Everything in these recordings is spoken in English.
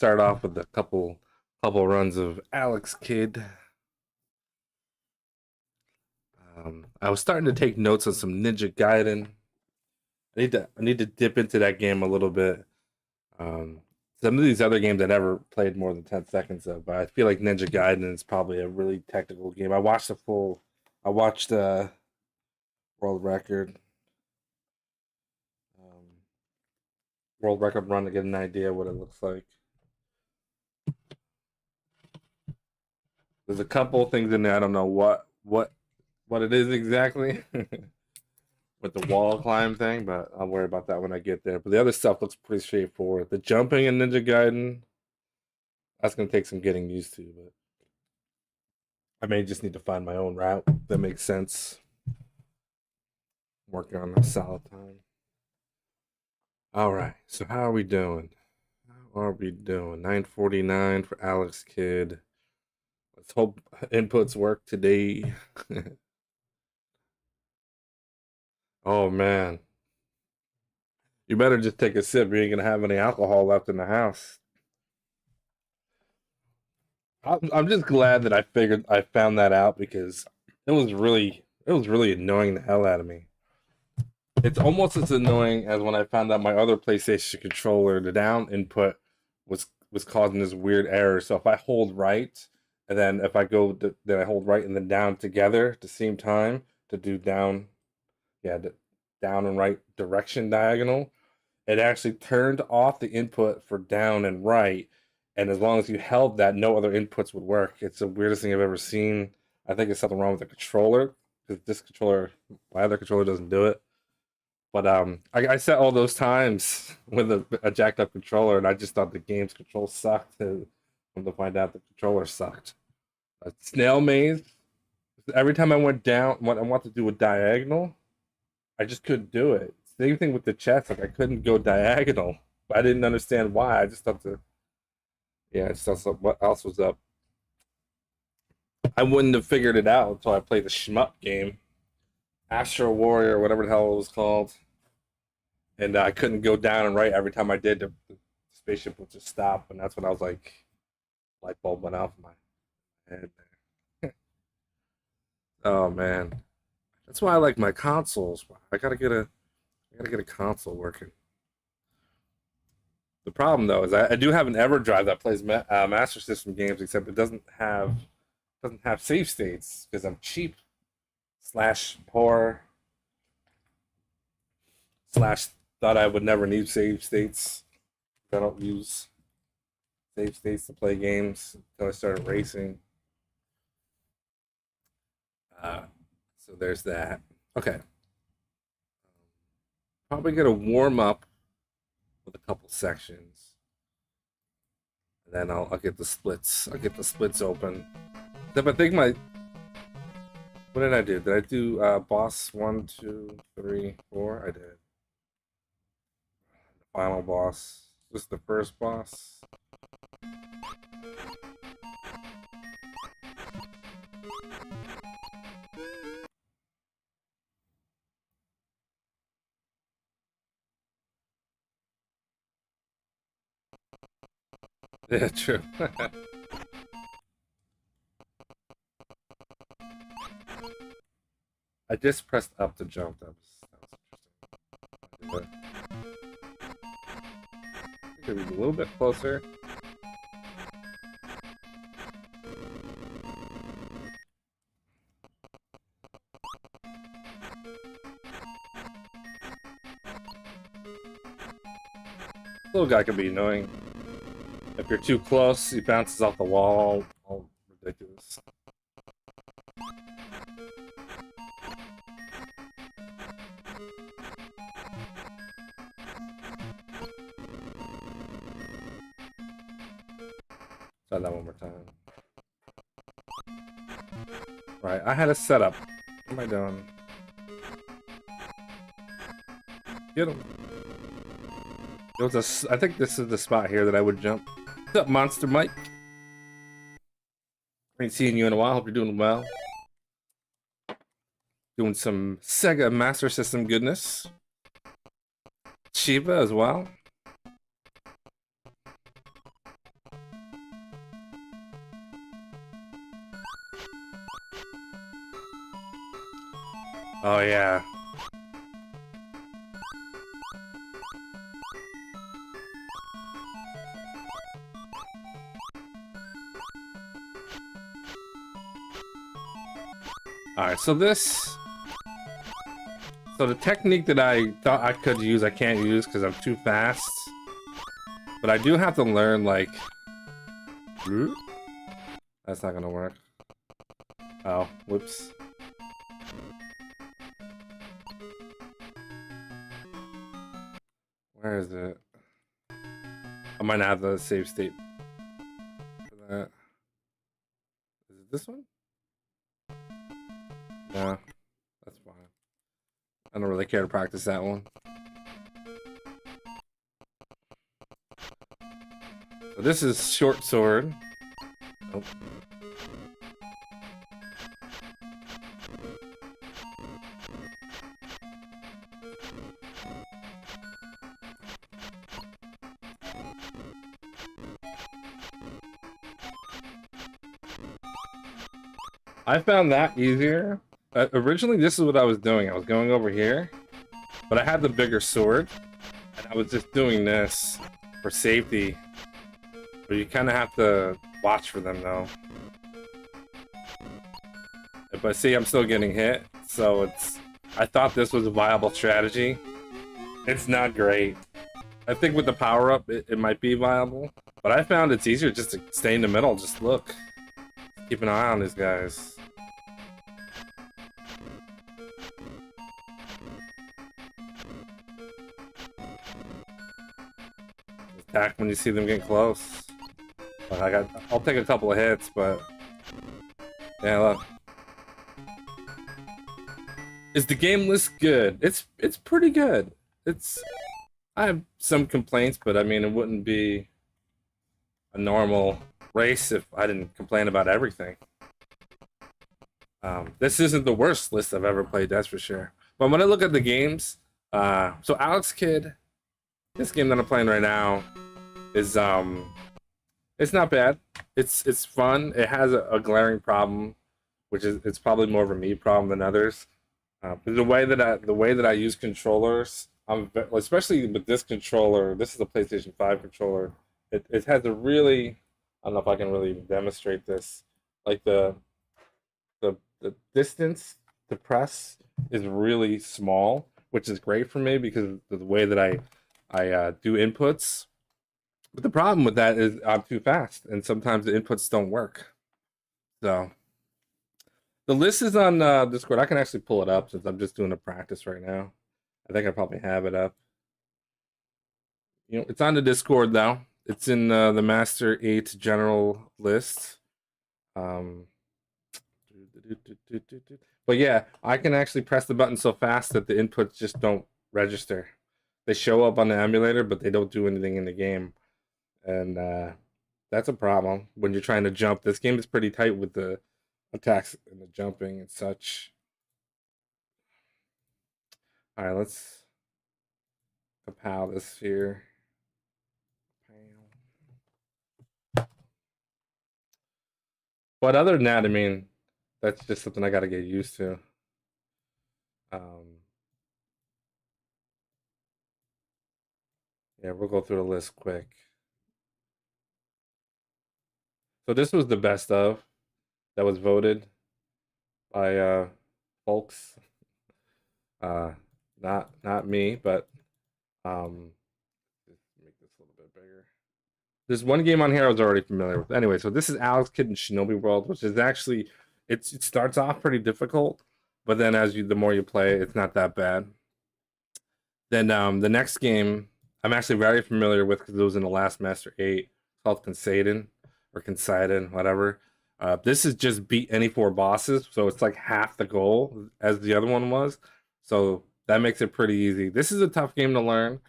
start off with a couple runs of Alex Kidd. I was starting to take notes on some Ninja Gaiden. I need to dip into that game a little bit. Um, some of these other games I never played more than 10 seconds of, but I feel like Ninja Gaiden is probably a really technical game. I watched world record, um, world record run to get an idea what it looks like. There's a couple things in there I don't know what it is exactly with the wall climb thing, but I'll worry about that when I get there. But the other stuff looks pretty straightforward. The jumping in Ninja Gaiden, that's gonna take some getting used to, but I may just need to find my own route that makes sense. Working on a solid time. All right, so how are we doing? How are we doing? 9:49 for Alex Kidd. Let's hope inputs work today. Oh man, you better just take a sip. You ain't gonna have any alcohol left in the house. I'm just glad that I found that out because it was really annoying the hell out of me. It's almost as annoying as when I found out my other PlayStation controller, the down input was causing this weird error. So if I hold right, and then if I go then I hold right and then down together at the same time to do down, yeah, the down and right direction diagonal, it actually turned off the input for down and right. And as long as you held that, no other inputs would work. It's the weirdest thing I've ever seen. I think it's something wrong with the controller because this controller, my other controller doesn't do it. But I set all those times with a jacked up controller, and I just thought the game's control sucked. And come to find out the controller sucked. A snail maze. Every time I went down, what I want to do a diagonal, I just couldn't do it. Same thing with the chest. Like I couldn't go diagonal. I didn't understand why. I just thought yeah, I just thought what else was up. I wouldn't have figured it out until I played the shmup game, Astro Warrior, whatever the hell it was called. And I couldn't go down and right every time I did. The spaceship would just stop, and that's when I was like, light bulb went off in my head. Oh man, that's why I like my consoles. I gotta get a console working. The problem though is I do have an EverDrive that plays Master System games, except it doesn't have save states because I'm cheap slash poor slash thought I would never need save states. I don't use save states to play games until I started racing. Uh, so there's that. Okay, probably gonna warm up with a couple sections, and then I'll get the splits. I'll get the splits open. If I think what did I do? Did I do boss 1, 2, 3, 4? I did. The final boss. This is the first boss. Yeah, true. I just pressed up to jump. That was interesting. Could be a little bit closer. Little guy can be annoying. If you're too close, he bounces off the wall. All ridiculous. Try that one more time. Right, I had a setup. What am I doing? Get him. I think this is the spot here that I would jump. What's up, Monster Mike? Ain't seeing you in a while. Hope you're doing well. Doing some Sega Master System goodness. Shiva as well. Oh yeah. Alright, so the technique that I thought I could use, I can't use because I'm too fast. But I do have to learn, like... That's not gonna work. Oh, whoops. Where is it? I might not have the save state for that. Is it this one? No, that's fine. I don't really care to practice that one. So this is short sword. Nope. I found that easier. Originally, this is what I was doing. I was going over here, but I had the bigger sword, and I was just doing this for safety. But you kind of have to watch for them, though. But see, I'm still getting hit, so it's... I thought this was a viable strategy. It's not great. I think with the power-up, it might be viable. But I found it's easier just to stay in the middle, just look. Keep an eye on these guys. Attack when you see them get close. I'll take a couple of hits, but yeah, look. Is the game list good? It's pretty good. I have some complaints, but I mean it wouldn't be a normal race if I didn't complain about everything. This isn't the worst list I've ever played, that's for sure. But when I look at the games, so Alex Kidd, this game that I'm playing right now is it's not bad. It's fun. It has a glaring problem, which is it's probably more of a me problem than others. The way that I use controllers, especially with this controller. This is a PlayStation 5 controller. It has a really, I don't know if I can really demonstrate this. Like the distance to press is really small, which is great for me because of the way that I do inputs. But the problem with that is I'm too fast, and sometimes the inputs don't work. So the list is on Discord. I can actually pull it up since I'm just doing a practice right now. I think I probably have it up. You know, it's on the Discord now. It's in the Master8 general list. But yeah, I can actually press the button so fast that the inputs just don't register. They show up on the emulator, but they don't do anything in the game. And that's a problem when you're trying to jump. This game is pretty tight with the attacks and the jumping and such. All right, let's compile this here. But other than that, I mean, that's just something I got to get used to. Yeah, we'll go through the list quick. So this was the best of that was voted by folks. Not me, but just make this a little bit bigger. There's one game on here I was already familiar with. Anyway, so this is Alex Kidd in Shinobi World, which is actually it starts off pretty difficult, but then the more you play, it's not that bad. Then the next game I'm actually very familiar with because it was in the last Master8, called Consaiden or Consaiden, whatever. This is just beat any 4 bosses, so it's like half the goal as the other one was. So that makes it pretty easy. This is a tough game to learn,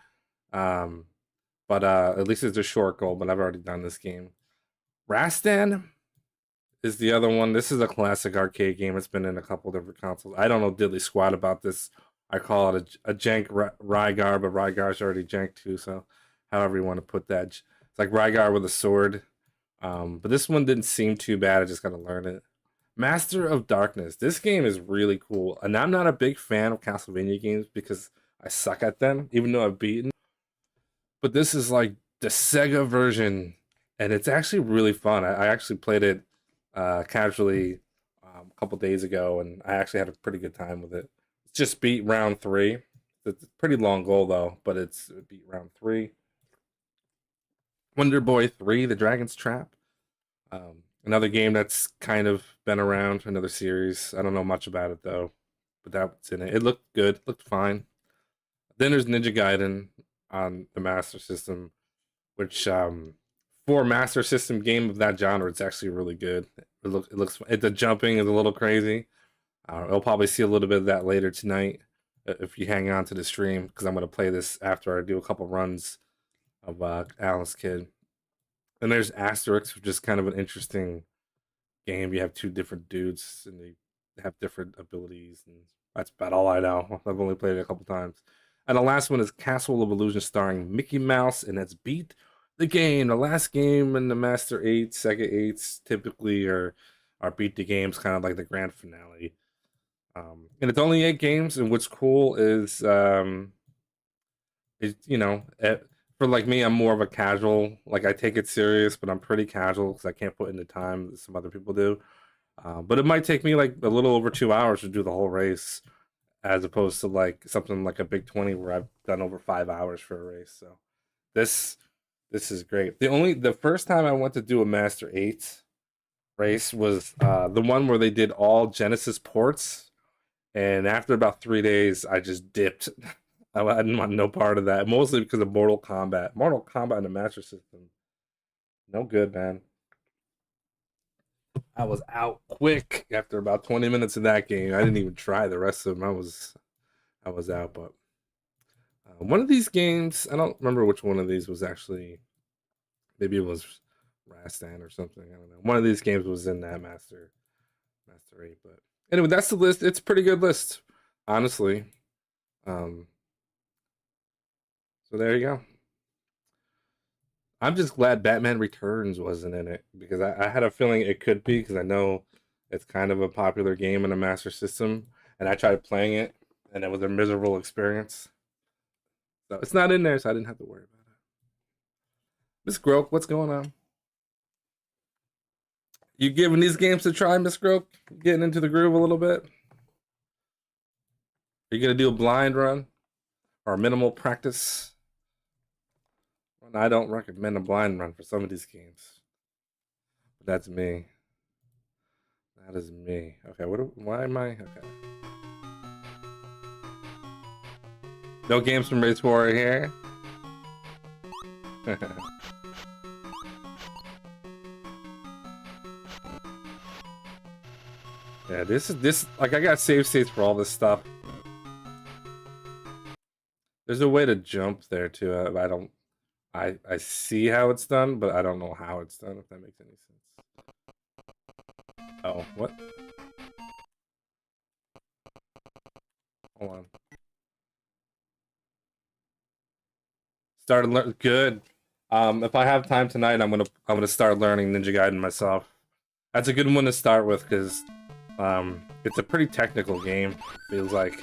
but at least it's a short goal. But I've already done this game. Rastan is the other one. This is a classic arcade game. It's been in a couple different consoles. I don't know diddly squat about this. I call it a jank Rygar, but Rygar's already jank too. So however you want to put that, it's like Rygar with a sword. But this one didn't seem too bad. I just got to learn it. Master of Darkness. This game is really cool, and I'm not a big fan of Castlevania games because I suck at them, even though I've beaten. But this is like the Sega version, and it's actually really fun. I actually played it casually a couple days ago, and I actually had a pretty good time with it. It's just beat round 3. It's a pretty long goal though, but it's beat round 3. Wonder Boy 3: The Dragon's Trap. Another game that's kind of been around, another series. I don't know much about it though, but that's in it. It looked good, looked fine. Then there's Ninja Gaiden on the Master System, which for a Master System game of that genre, it's actually really good. It looks the jumping is a little crazy. I'll probably see a little bit of that later tonight if you hang on to the stream, because I'm going to play this after I do a couple runs of Alice Kid. And there's Asterix, which is kind of an interesting game. You have two different dudes, and they have different abilities, and that's about all I know. I've only played it a couple times. And the last one is Castle of Illusion, starring Mickey Mouse, and that's Beat the Game. The last game in the Master8, Sega 8s typically are Beat the Games, kind of like the grand finale. And it's only 8 games, and what's cool is you know, for like me, I'm more of a casual. Like I take it serious, but I'm pretty casual because I can't put in the time that some other people do. But it might take me like a little over 2 hours to do the whole race, as opposed to like something like a Big 20 where I've done over 5 hours for a race. So this is great. The first time I went to do a Master8 race was the one where they did all Genesis ports, and after about 3 days, I just dipped. I didn't want no part of that, mostly because of Mortal Kombat. Mortal Kombat in the Master System, no good, man. I was out quick after about 20 minutes of that game. I didn't even try the rest of them. I was out. But one of these games, I don't remember which one of these was actually. Maybe it was Rastan or something. I don't know. One of these games was in that Master8. But anyway, that's the list. It's a pretty good list, honestly. So there you go. I'm just glad Batman Returns wasn't in it, because I had a feeling it could be, because I know it's kind of a popular game in the Master System, and I tried playing it, and it was a miserable experience. So it's not in there, so I didn't have to worry about it. Miss Groke, what's going on? You giving these games a try, Miss Groke? Getting into the groove a little bit? Are you gonna do a blind run or minimal practice? I don't recommend a blind run for some of these games. But that's me. That is me. Okay, why am I? Okay. No games from Race Warrior here. Yeah, this like I got save states for all this stuff. There's a way to jump there too. I see how it's done, but I don't know how it's done, if that makes any sense. Oh, what? Hold on. Started learn good. If I have time tonight, I'm gonna start learning Ninja Gaiden myself. That's a good one to start with, because it's a pretty technical game, feels like.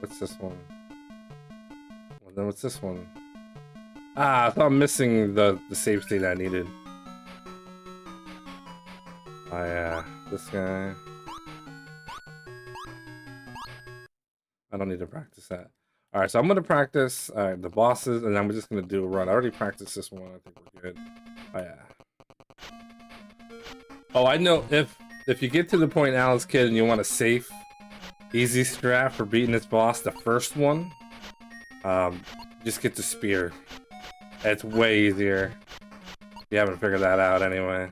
What's this one? Well, then what's this one? Ah, I thought I'm missing the save state I needed. Oh yeah, this guy. I don't need to practice that. Alright, so I'm gonna practice the bosses, and I'm just gonna do a run. I already practiced this one, I think we're good. Oh yeah. Oh, I know, if you get to the point in Alice Kid and you want a safe, easy strat for beating this boss, the first one, just get the spear. It's way easier. You haven't figured that out anyway.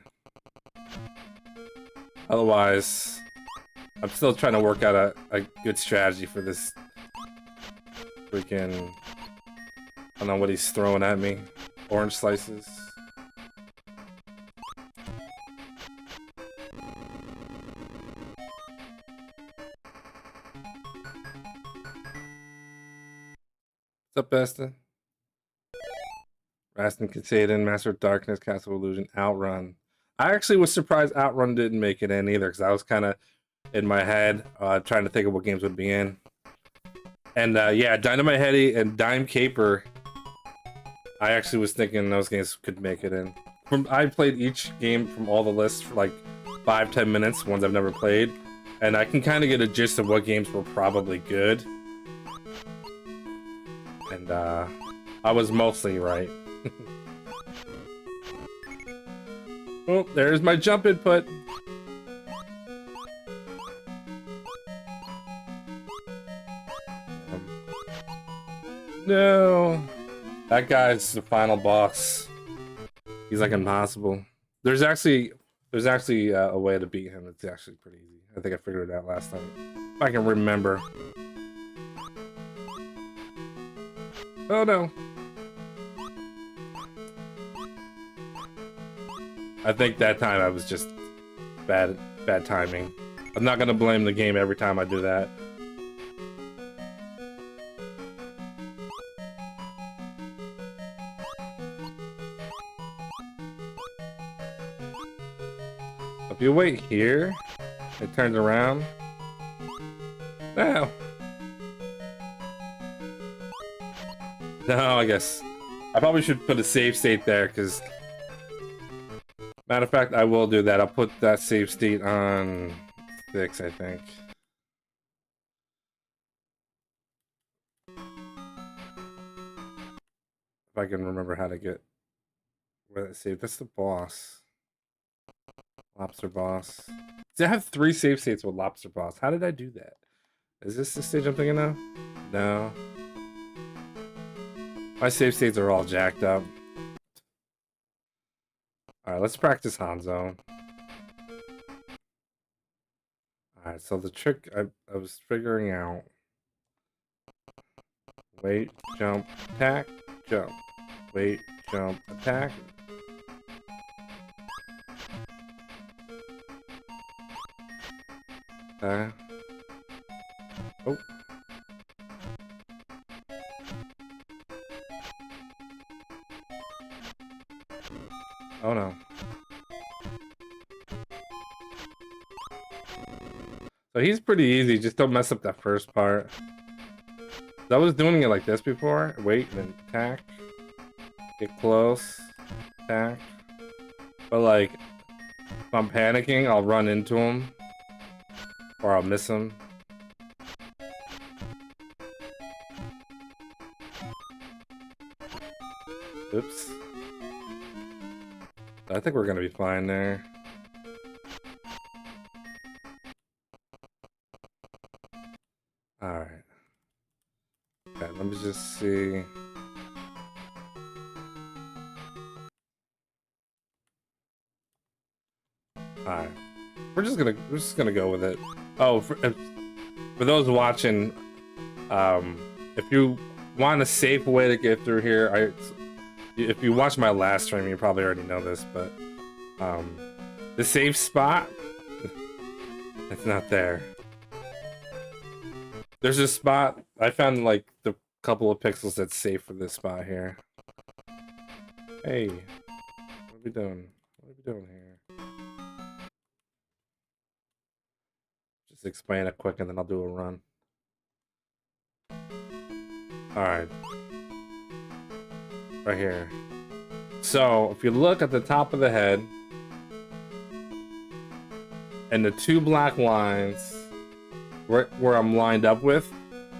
Otherwise, I'm still trying to work out a good strategy for this freaking... I don't know what he's throwing at me. Orange slices. What's up, Besta? Rastin Kasaden, Master of Darkness, Castle of Illusion, Outrun. I actually was surprised Outrun didn't make it in either, because I was kind of in my head trying to think of what games would be in. And yeah, Dynamite Heady and Dime Caper, I actually was thinking those games could make it in. I played each game from all the lists for like 5-10 minutes, ones I've never played, and I can kind of get a gist of what games were probably good. And I was mostly right. Oh, there's my jump input. No, that guy's the final boss. He's like impossible. There's actually a way to beat him. It's actually pretty easy. I think I figured it out last time, if I can remember. Oh no. I think that time I was just bad timing. I'm not gonna blame the game every time I do that. If you wait here, it turns around. No. No, I guess I probably should put a save state there, because matter of fact, I will do that. I'll put that save state on 6, I think. If I can remember how to get where that save. That's the boss. Lobster boss. See, I have 3 save states with lobster boss. How did I do that? Is this the stage I'm thinking of? No. My save states are all jacked up. Alright, let's practice Hanzo. Alright, so the trick I was figuring out. Wait, jump, attack, jump. Wait, jump, attack. Oh. Oh no. So he's pretty easy, just don't mess up that first part. I was doing it like this before. Wait, then attack. Get close. Attack. But like, if I'm panicking, I'll run into him. Or I'll miss him. Oops. I think we're gonna be fine there. Alright. Okay, let me just see. Alright. We're just gonna go with it. Oh, for those watching, if you want a safe way to get through here, if you watch my last stream, you probably already know this, but the safe spot, it's not there. There's a spot I found, like the couple of pixels that's safe for this spot here. Hey, what are we doing? What are we doing here? Just explain it quick and then I'll do a run. Alright. Right here. So, if you look at the top of the head, and the 2 black lines, right where I'm lined up with,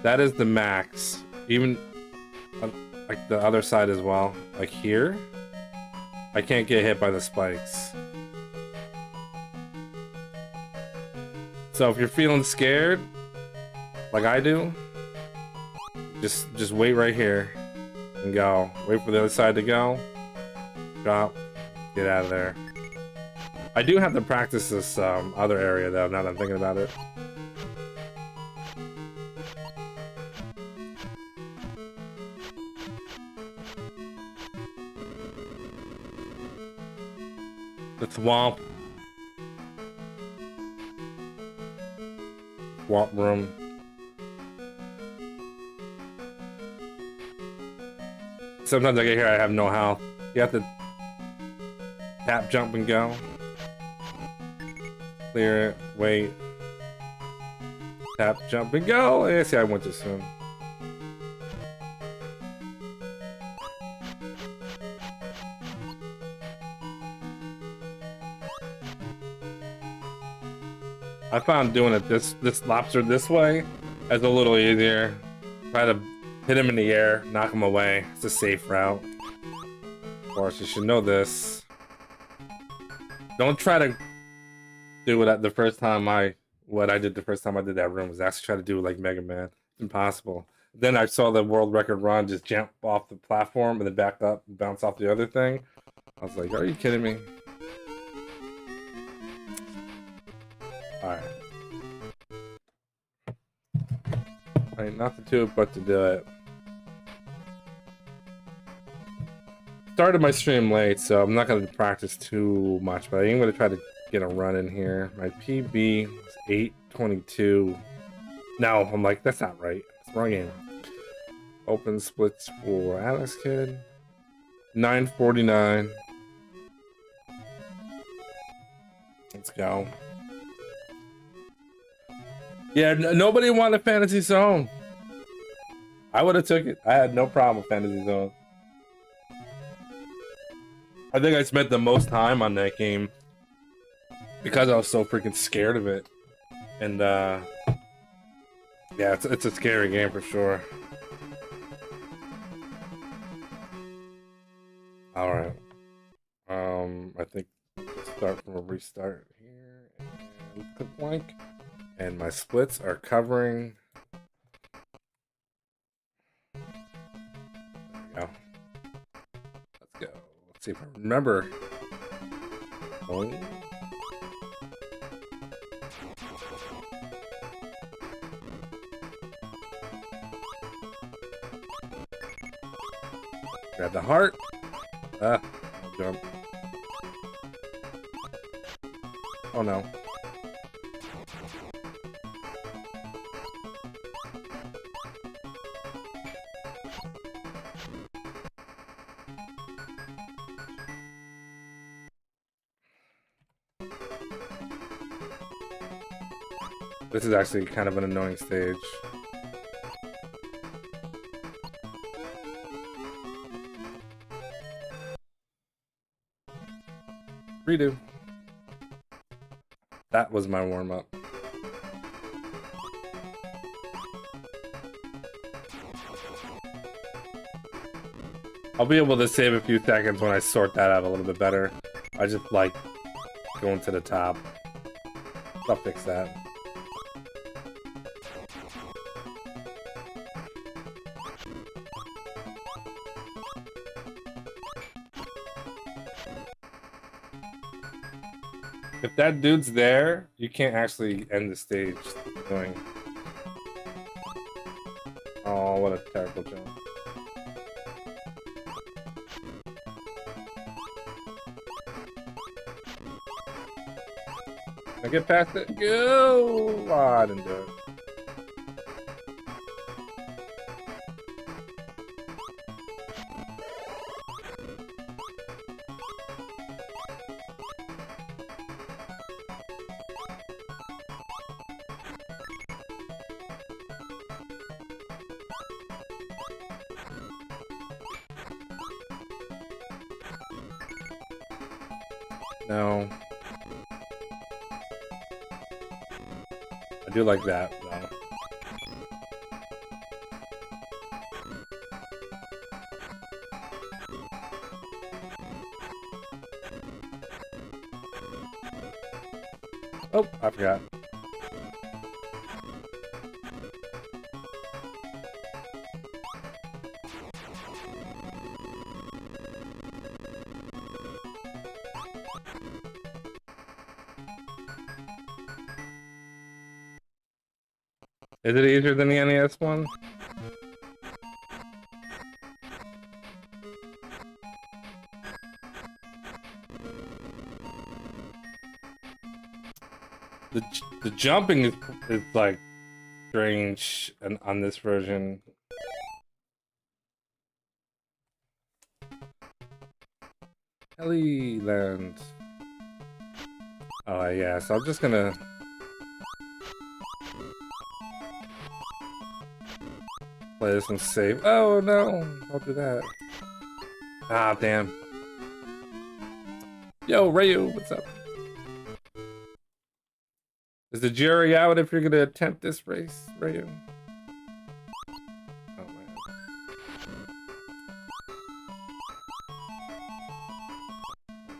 that is the max. Even, like the other side as well. Like here, I can't get hit by the spikes. So if you're feeling scared, like I do, just wait right here and go. Wait for the other side to go. Drop. Get out of there. I do have to practice this other area though, now that I'm thinking about it. The swamp. Swamp room. Sometimes I get here, I have no health. You have to tap, jump, and go. Clear it, wait. Tap, jump, and go! Yeah, see, I went too soon. I found doing it this lobster this way is a little easier. Try to hit him in the air, knock him away. It's a safe route. Of course, you should know this. Don't try to do it the first time what I did the first time I did that room was actually try to do it like Mega Man. It's impossible. Then I saw the world record run just jump off the platform and then back up and bounce off the other thing. I was like, are you kidding me? Alright. Alright, not to do it, but to do it. Started my stream late, so I'm not going to practice too much, but I am going to try to get a run in here. My PB is 8:22. No, I'm like, that's not right. It's the wrong game. Open splits for Alex Kid. 9:49. Let's go. Yeah, nobody wanted Fantasy Zone. I would have took it. I had no problem with Fantasy Zone. I think I spent the most time on that game because I was so freaking scared of it. And yeah, it's a scary game for sure. All right. I think let's start from a restart here and click blank. And my splits are covering. There we go. Let's go. Let's see if I remember. Oh. Grab the heart. I'll jump. Oh no. This is actually kind of an annoying stage. Redo. That was my warm-up. I'll be able to save a few seconds when I sort that out a little bit better. I just like going to the top. I'll fix that. If that dude's there, you can't actually end the stage going. Oh, what a terrible jump. I get past it. Go! Oh, I didn't do it. No. I do like that, though. Oh, I forgot. Is it easier than the NES one? the jumping is like strange on this version. Heli Land. Oh yeah, so I'm just gonna play this one safe. Oh no, don't do that. Ah damn. Yo, Rayu, what's up? Is the jury out if you're gonna attempt this race, Rayu? Oh man.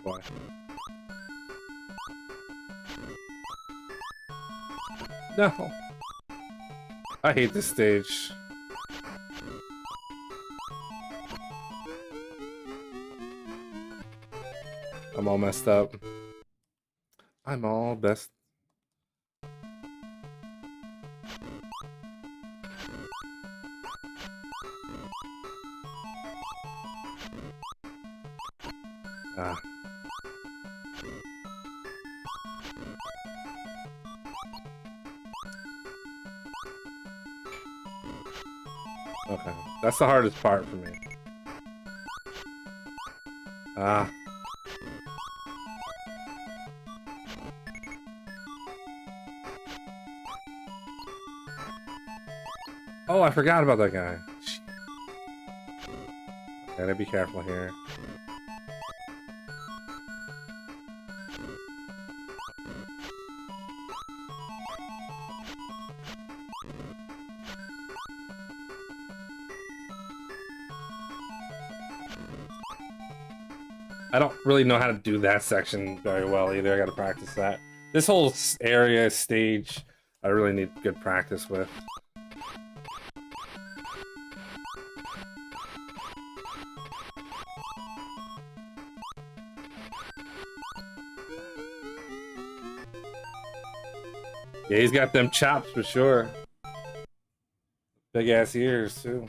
Why? No. I hate this stage. I'm all messed up. I'm all best. Ah. Okay, that's the hardest part for me. Ah. Oh, I forgot about that guy. Gotta be careful here. I don't really know how to do that section very well either. I gotta practice that. This whole area, stage, I really need good practice with. Yeah, he's got them chops for sure. Big ass ears too.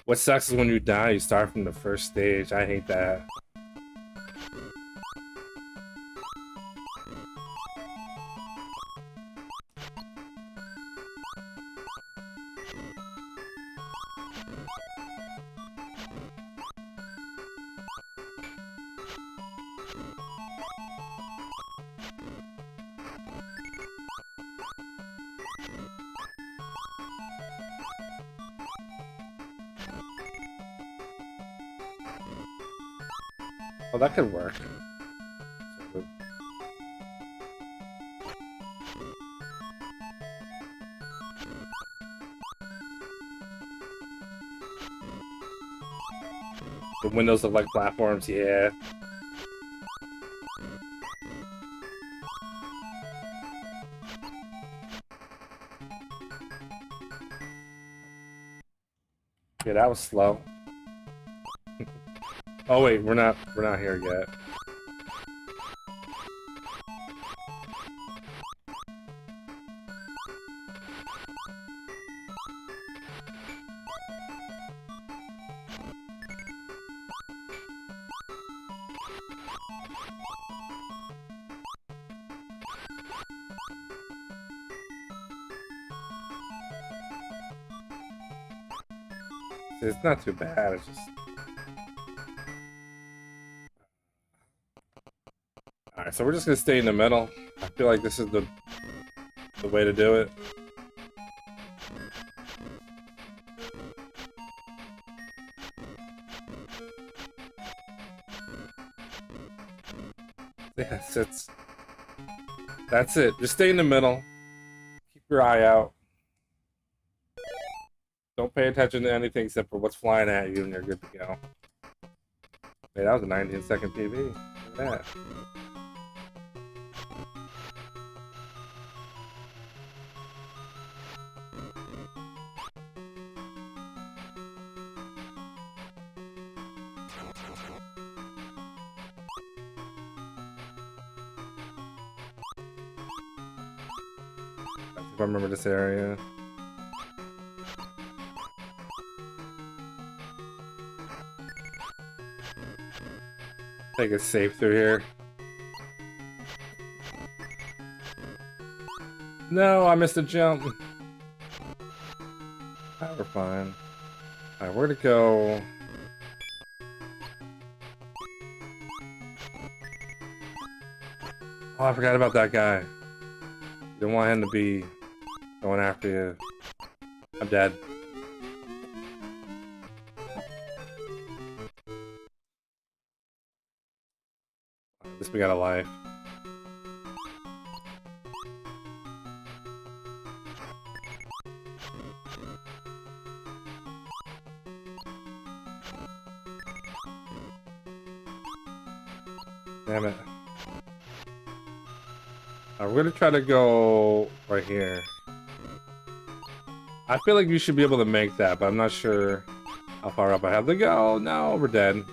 What sucks is when you die, you start from the first stage. I hate that. Oh, that could work. The windows look like platforms, yeah. Yeah, that was slow. Oh wait, we're not here yet. It's not too bad, it's just... Alright, so we're just gonna stay in the middle. I feel like this is the way to do it. Yes, that's it. Just stay in the middle. Keep your eye out. Don't pay attention to anything except for what's flying at you and you're good to go. Hey, that was a 19-second PB. Look at that. If I remember this area. Take it safe through here. No, I missed a jump. We're fine. Alright, where to go? Oh, I forgot about that guy. You don't want him to be going after you. I'm dead. At least we got a life. Damn it. We're gonna try to go right here. I feel like you should be able to make that, but I'm not sure how far up I have to go. No, we're dead.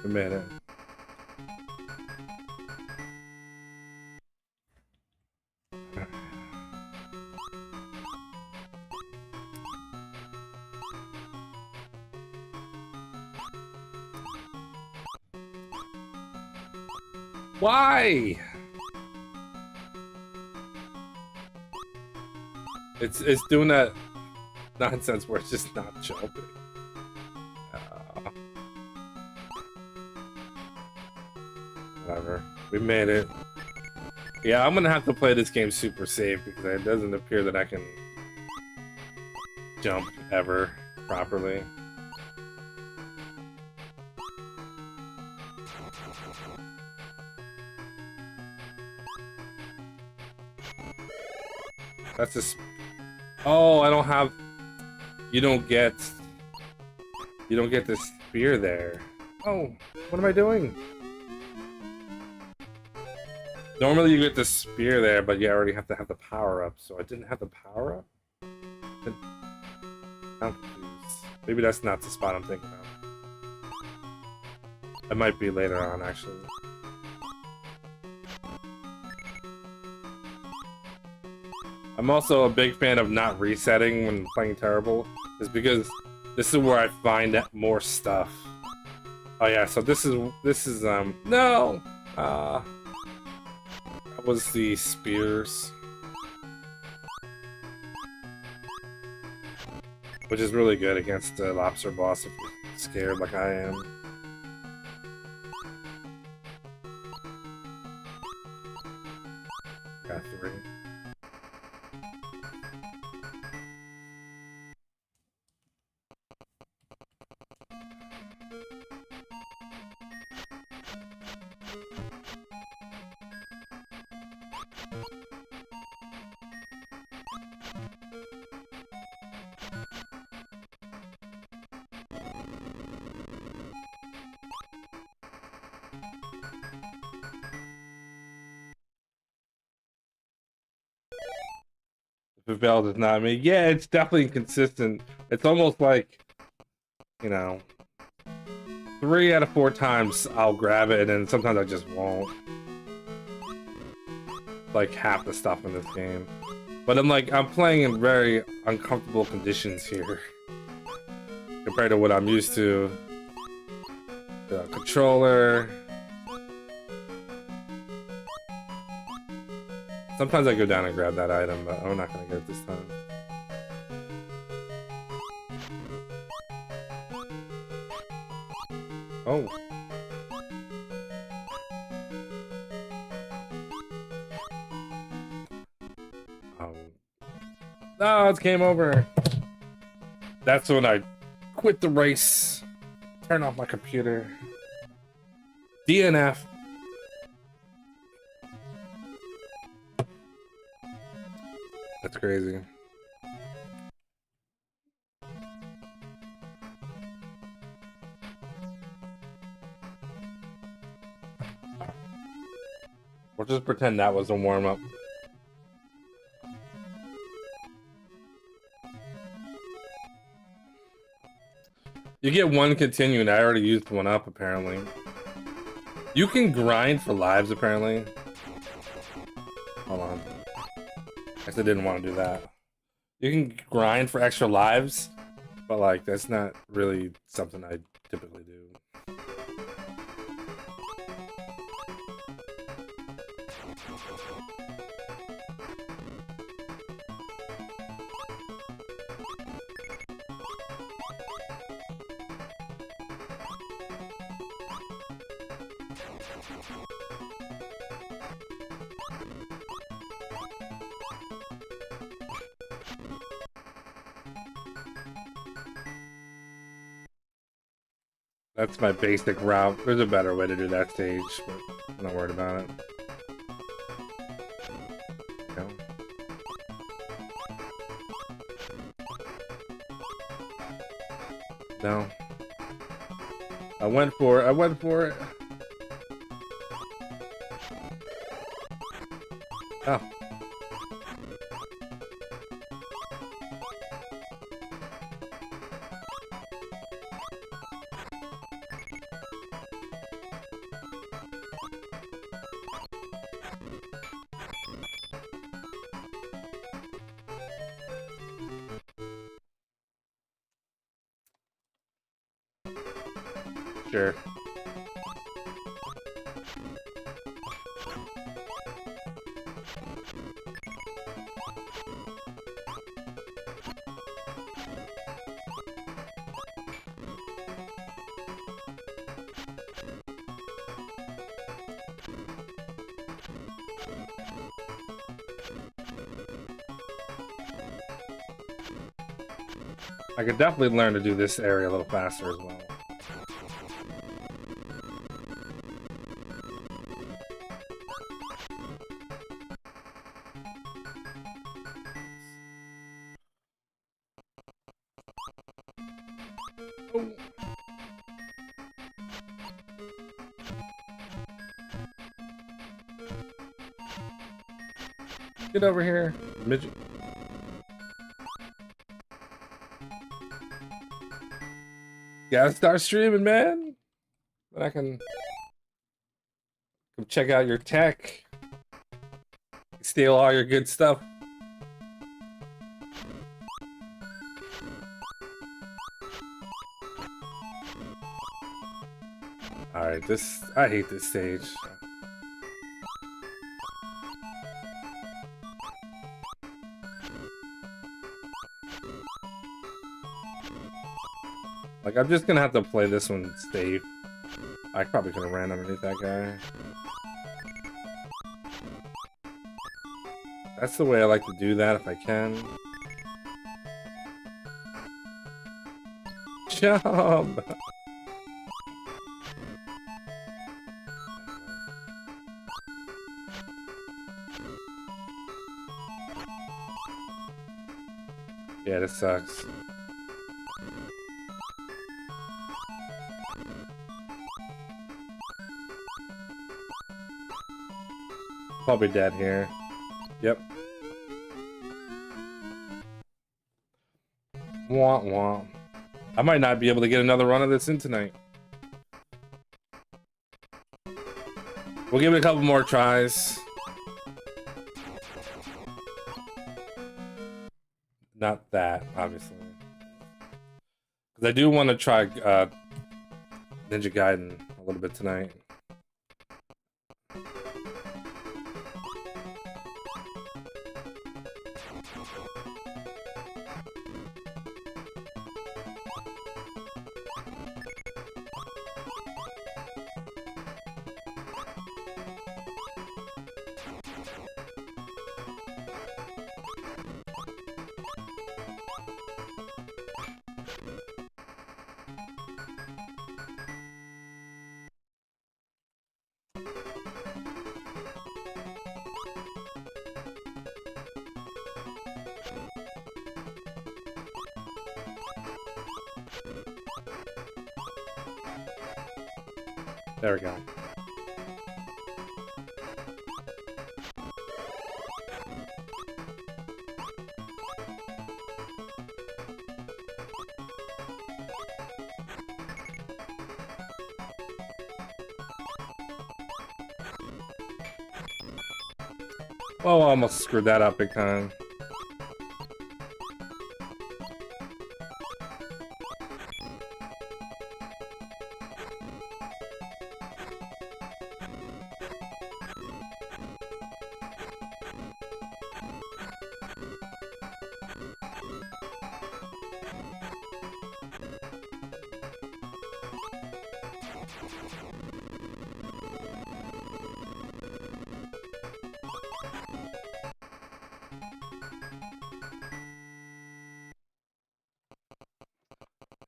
We made it. Why? It's doing that nonsense where it's just not jumping. Whatever. We made it. Yeah, I'm gonna have to play this game super safe because it doesn't appear that I can jump ever properly. That's just... Oh, I don't have... You don't get the spear there. Oh, what am I doing? Normally you get the spear there, but you already have to have the power up, so I didn't have the power up? I'm confused. Maybe that's not the spot I'm thinking of. It might be later on, actually. I'm also a big fan of not resetting when playing terrible, is because this is where I find more stuff. Oh yeah, so this is no! That was the spears. Which is really good against the lobster boss if you're scared like I am. Got 3. Belt is not me. Yeah, it's definitely inconsistent. It's almost like, you know, 3 out of 4 times I'll grab it, and then sometimes I just won't. Like half the stuff in this game. But I'm playing in very uncomfortable conditions here compared to what I'm used to. The controller. Sometimes I go down and grab that item, but I'm not gonna get it this time. Oh. No, it's game over. That's when I quit the race. Turn off my computer. DNF. That's crazy. We'll just pretend that was a warm-up. You get 1 continue, and I already used 1 up, apparently. You can grind for lives, apparently. Hold on. I guess I didn't want to do that. You can grind for extra lives, but like that's not really something I typically do. That's my basic route. There's a better way to do that stage, but I'm not worried about it. Go. No. I went for it. I went for it. Oh. Sure. I could definitely learn to do this area a little faster as well. Oh. Get over here, midget. Gotta start streaming, man. Then I can come check out your tech, steal all your good stuff. Alright, I hate this stage. Like, I'm just gonna have to play this one safe. I probably could have ran underneath that guy. That's the way I like to do that if I can. Jump! Yeah, this sucks. Probably dead here. Yep. Wah wah. I might not be able to get another run of this in tonight. We'll give it a couple more tries. Not that, obviously. Because I do want to try Ninja Gaiden a little bit tonight. There we go. Oh, I almost screwed that up big time.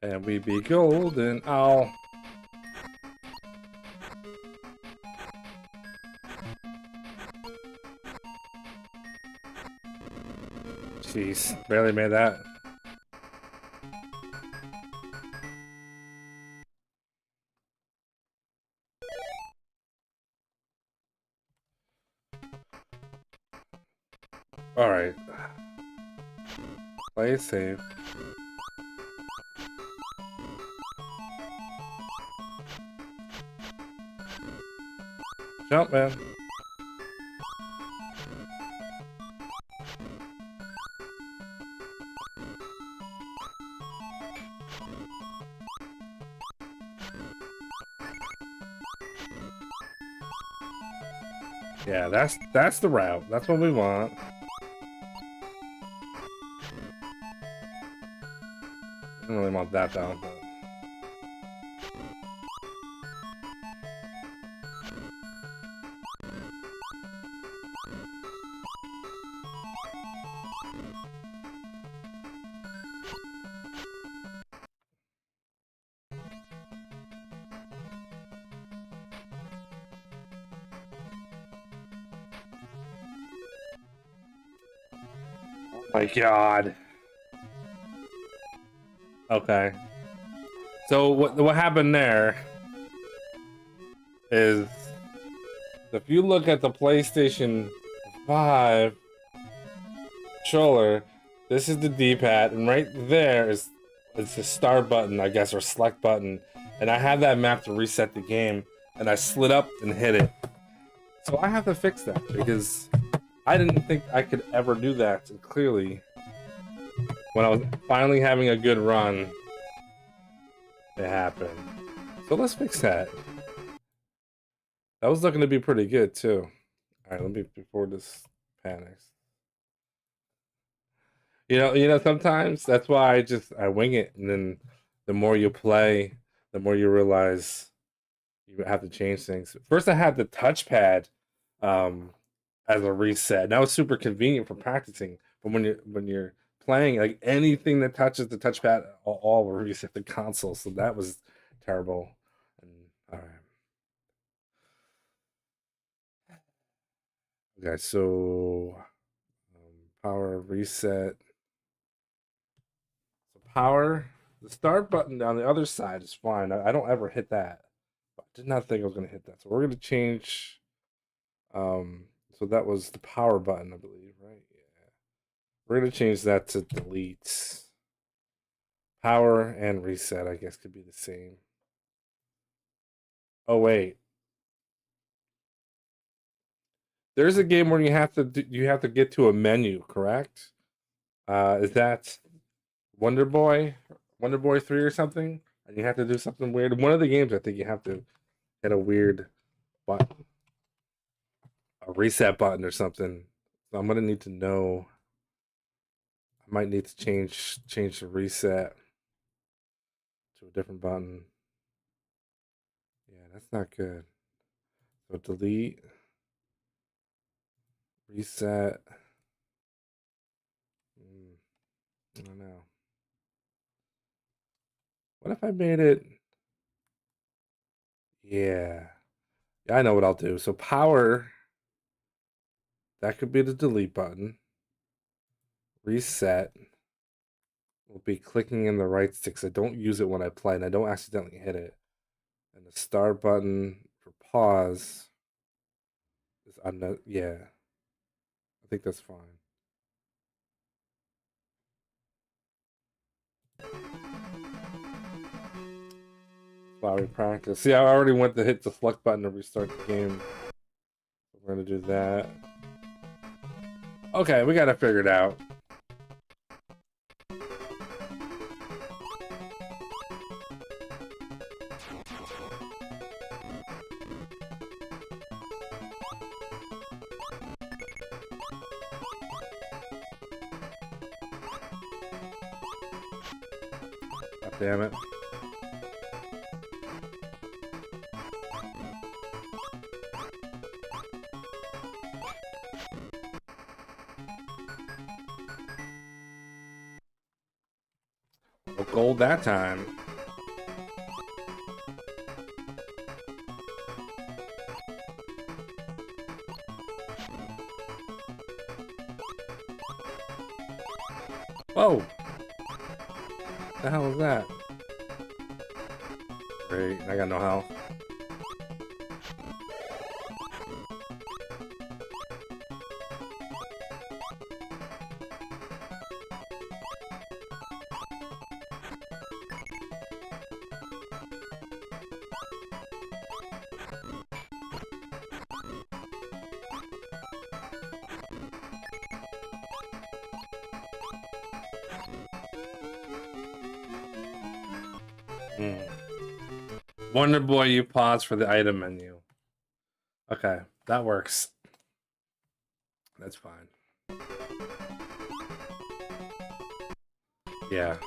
And we be golden. Ow. Jeez, barely made that. Alright. Play safe. Jump, man. Yeah, that's the route. That's what we want. I don't really want that down, but... My God. Okay. So what happened there is if you look at the PlayStation 5 controller, this is the D-pad, and right there is the start button, I guess, or select button, and I have that map to reset the game, and I slid up and hit it. So I have to fix that because I didn't think I could ever do that, and clearly, when I was finally having a good run, it happened. So let's fix that. That was looking to be pretty good too. Alright, let me before this panics. You know, sometimes that's why I wing it, and then the more you play, the more you realize you have to change things. First I had the touchpad as a reset. That was super convenient for practicing. But when you're playing, like anything that touches the touchpad all will reset the console. So that was terrible. And all right. Okay, so power reset. So power, the start button on the other side is fine. I don't ever hit that. I did not think I was going to hit that. So we're going to change. So that was the power button, I believe, right? Yeah. We're going to change that to delete. Power and reset, I guess, could be the same. Oh wait. There's a game where you have to get to a menu, correct? Is that Wonder Boy? Wonder Boy 3 or something? And you have to do something weird. One of the games I think you have to hit a weird button. A reset button or something. So I'm gonna need to know. I might need to change the reset to a different button. Yeah, that's not good. So delete, reset. I don't know. What if I made it? Yeah. Yeah, I know what I'll do. So power, that could be the delete button. Reset will be clicking in the right stick. So I don't use it when I play and I don't accidentally hit it. And the start button for pause is yeah. I think that's fine. While we practice. See, I already went to hit the select button to restart the game. We're gonna do that. Okay, we gotta figure it out. God damn it. No gold that time. Whoa! The hell is that? Great, I got no health. Wonder Boy, you pause for the item menu. Okay, that works. That's fine. Yeah.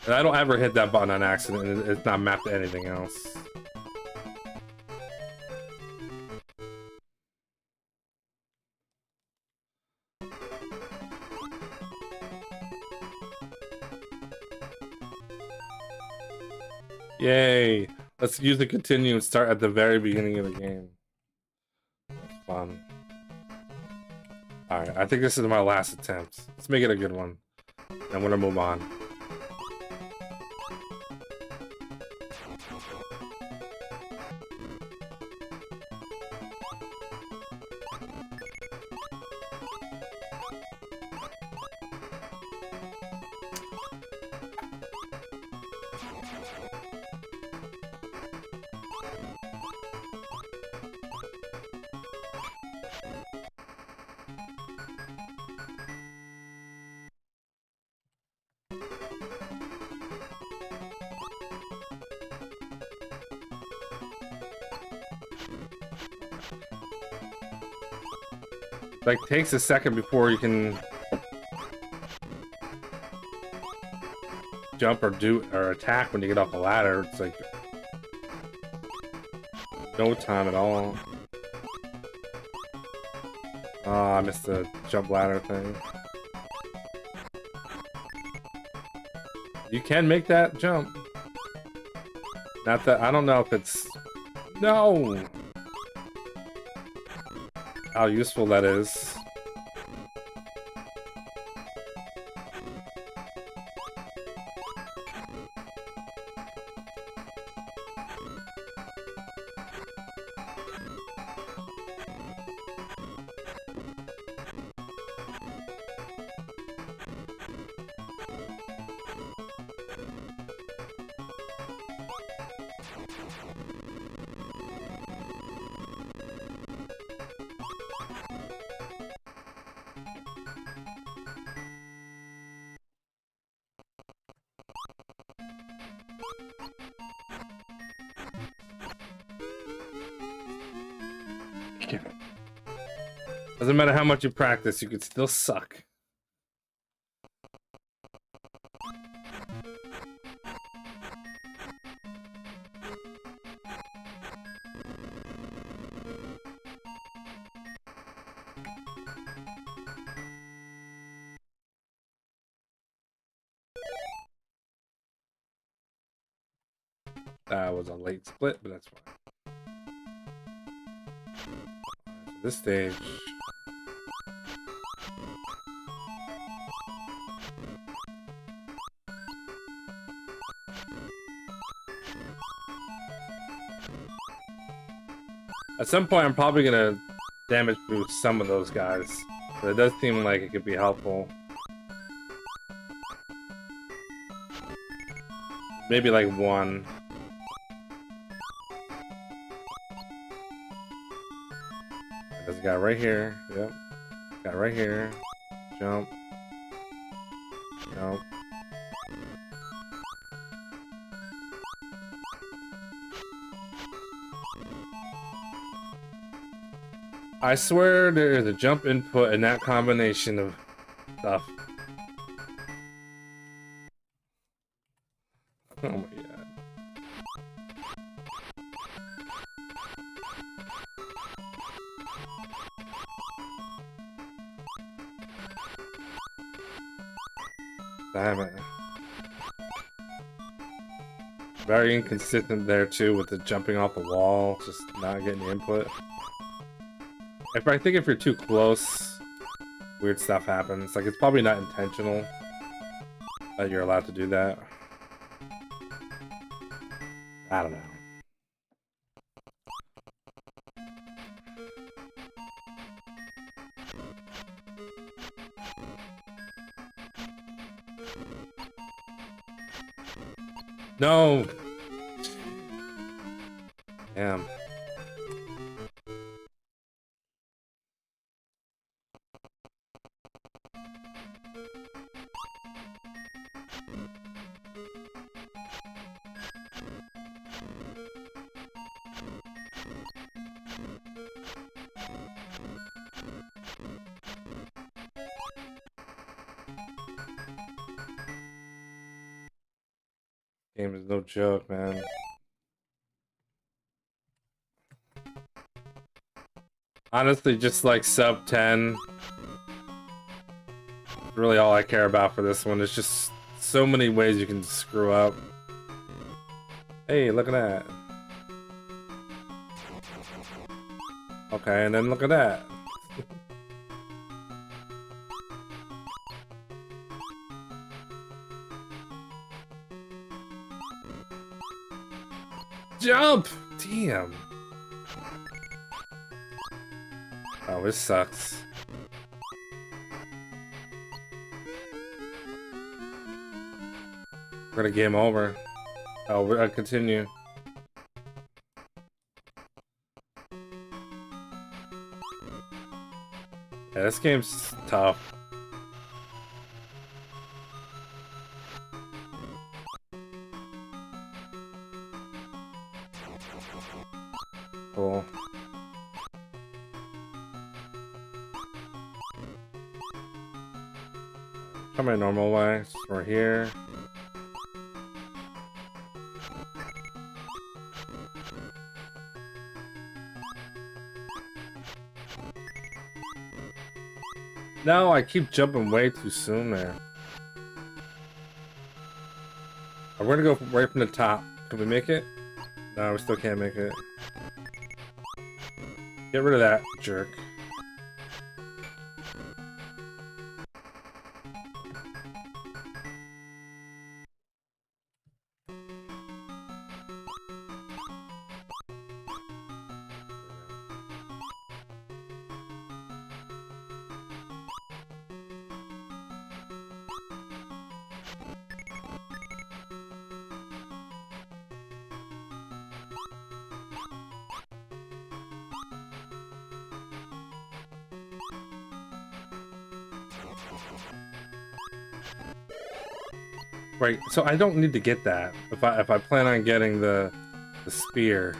And I don't ever hit that button on accident. It's not mapped to anything else. Yay! Let's use the continue and start at the very beginning of the game. That's fun. Alright, I think this is my last attempt. Let's make it a good one. I'm gonna move on. Like, takes a second before you can jump or attack when you get off the ladder. It's like no time at all. Oh, I missed the jump ladder thing. You can make that jump. Not that, I don't know if it's... No! How useful that is. Doesn't matter how much you practice, you could still suck. That was a late split, but that's fine. So this stage... At some point, I'm probably gonna damage boost some of those guys. But it does seem like it could be helpful. Maybe like one. There's a guy right here. Yep. Guy right here. Jump. Jump. I swear there's a jump input in that combination of stuff. Oh my god. Damn it. Very inconsistent there too with the jumping off the wall, just not getting the input. I think if you're too close, weird stuff happens. Like, it's probably not intentional that you're allowed to do that. I don't know. No! Damn. Game is no joke, man. Honestly, just like sub 10. Really all I care about for this one. There's just so many ways you can screw up. Hey, look at that. Okay, and then look at that. Jump! Damn. Oh, this sucks. We're gonna game over. Oh, we're gonna continue. Yeah, this game's tough. Cool. Come my normal way. So we're here. No, I keep jumping way too soon there. We're gonna go right from the top. Can we make it? No, we still can't make it. Get rid of that jerk. Right, so I don't need to get that if I plan on getting the spear.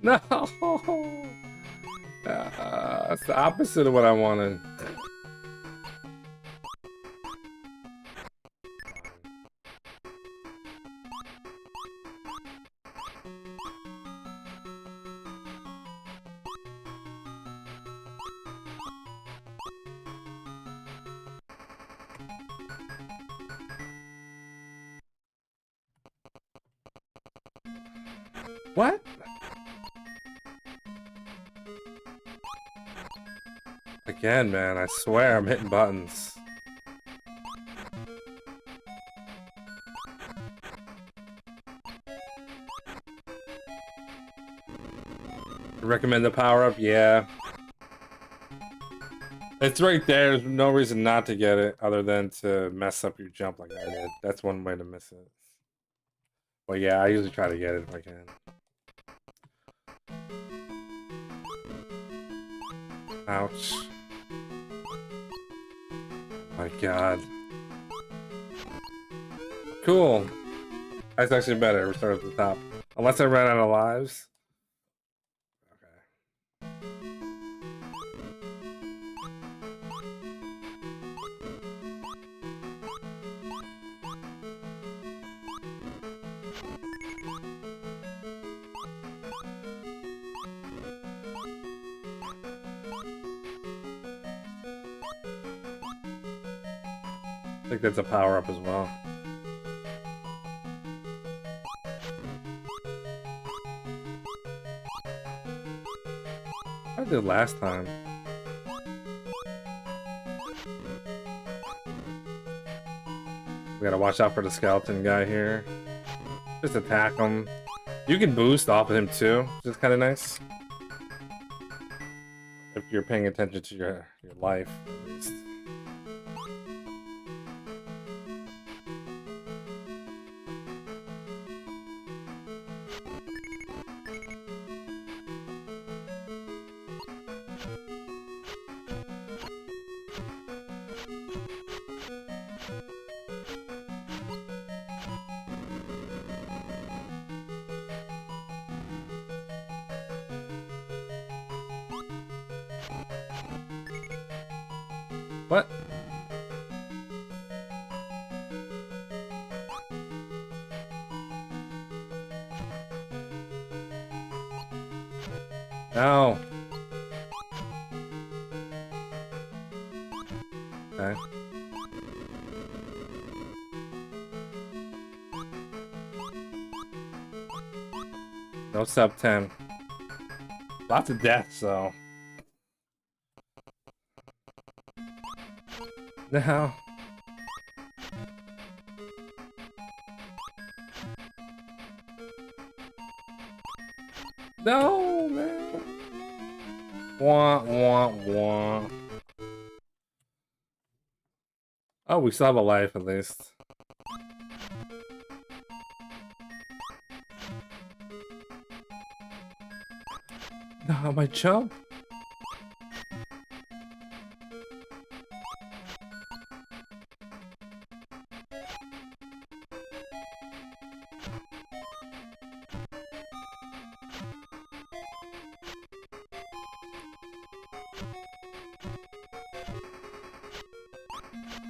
No, it's the opposite of what I wanted. What? Again, man, I swear I'm hitting buttons. Recommend the power-up? Yeah. It's right there. There's no reason not to get it other than to mess up your jump like I did. That's one way to miss it. But yeah, I usually try to get it if I can. Ouch. My god. Cool. That's actually better. We start at the top. Unless I ran out of lives. think that's a power up as well. I did last time. We gotta watch out for the skeleton guy here. Just attack him. You can boost off of him too, which is kind of nice. If you're paying attention to your life, at least. What? No. Okay. No sub 10. Lots of deaths, though. No. No, man. Wah, wah, wah. Oh, we still have a life at least. No, my jump.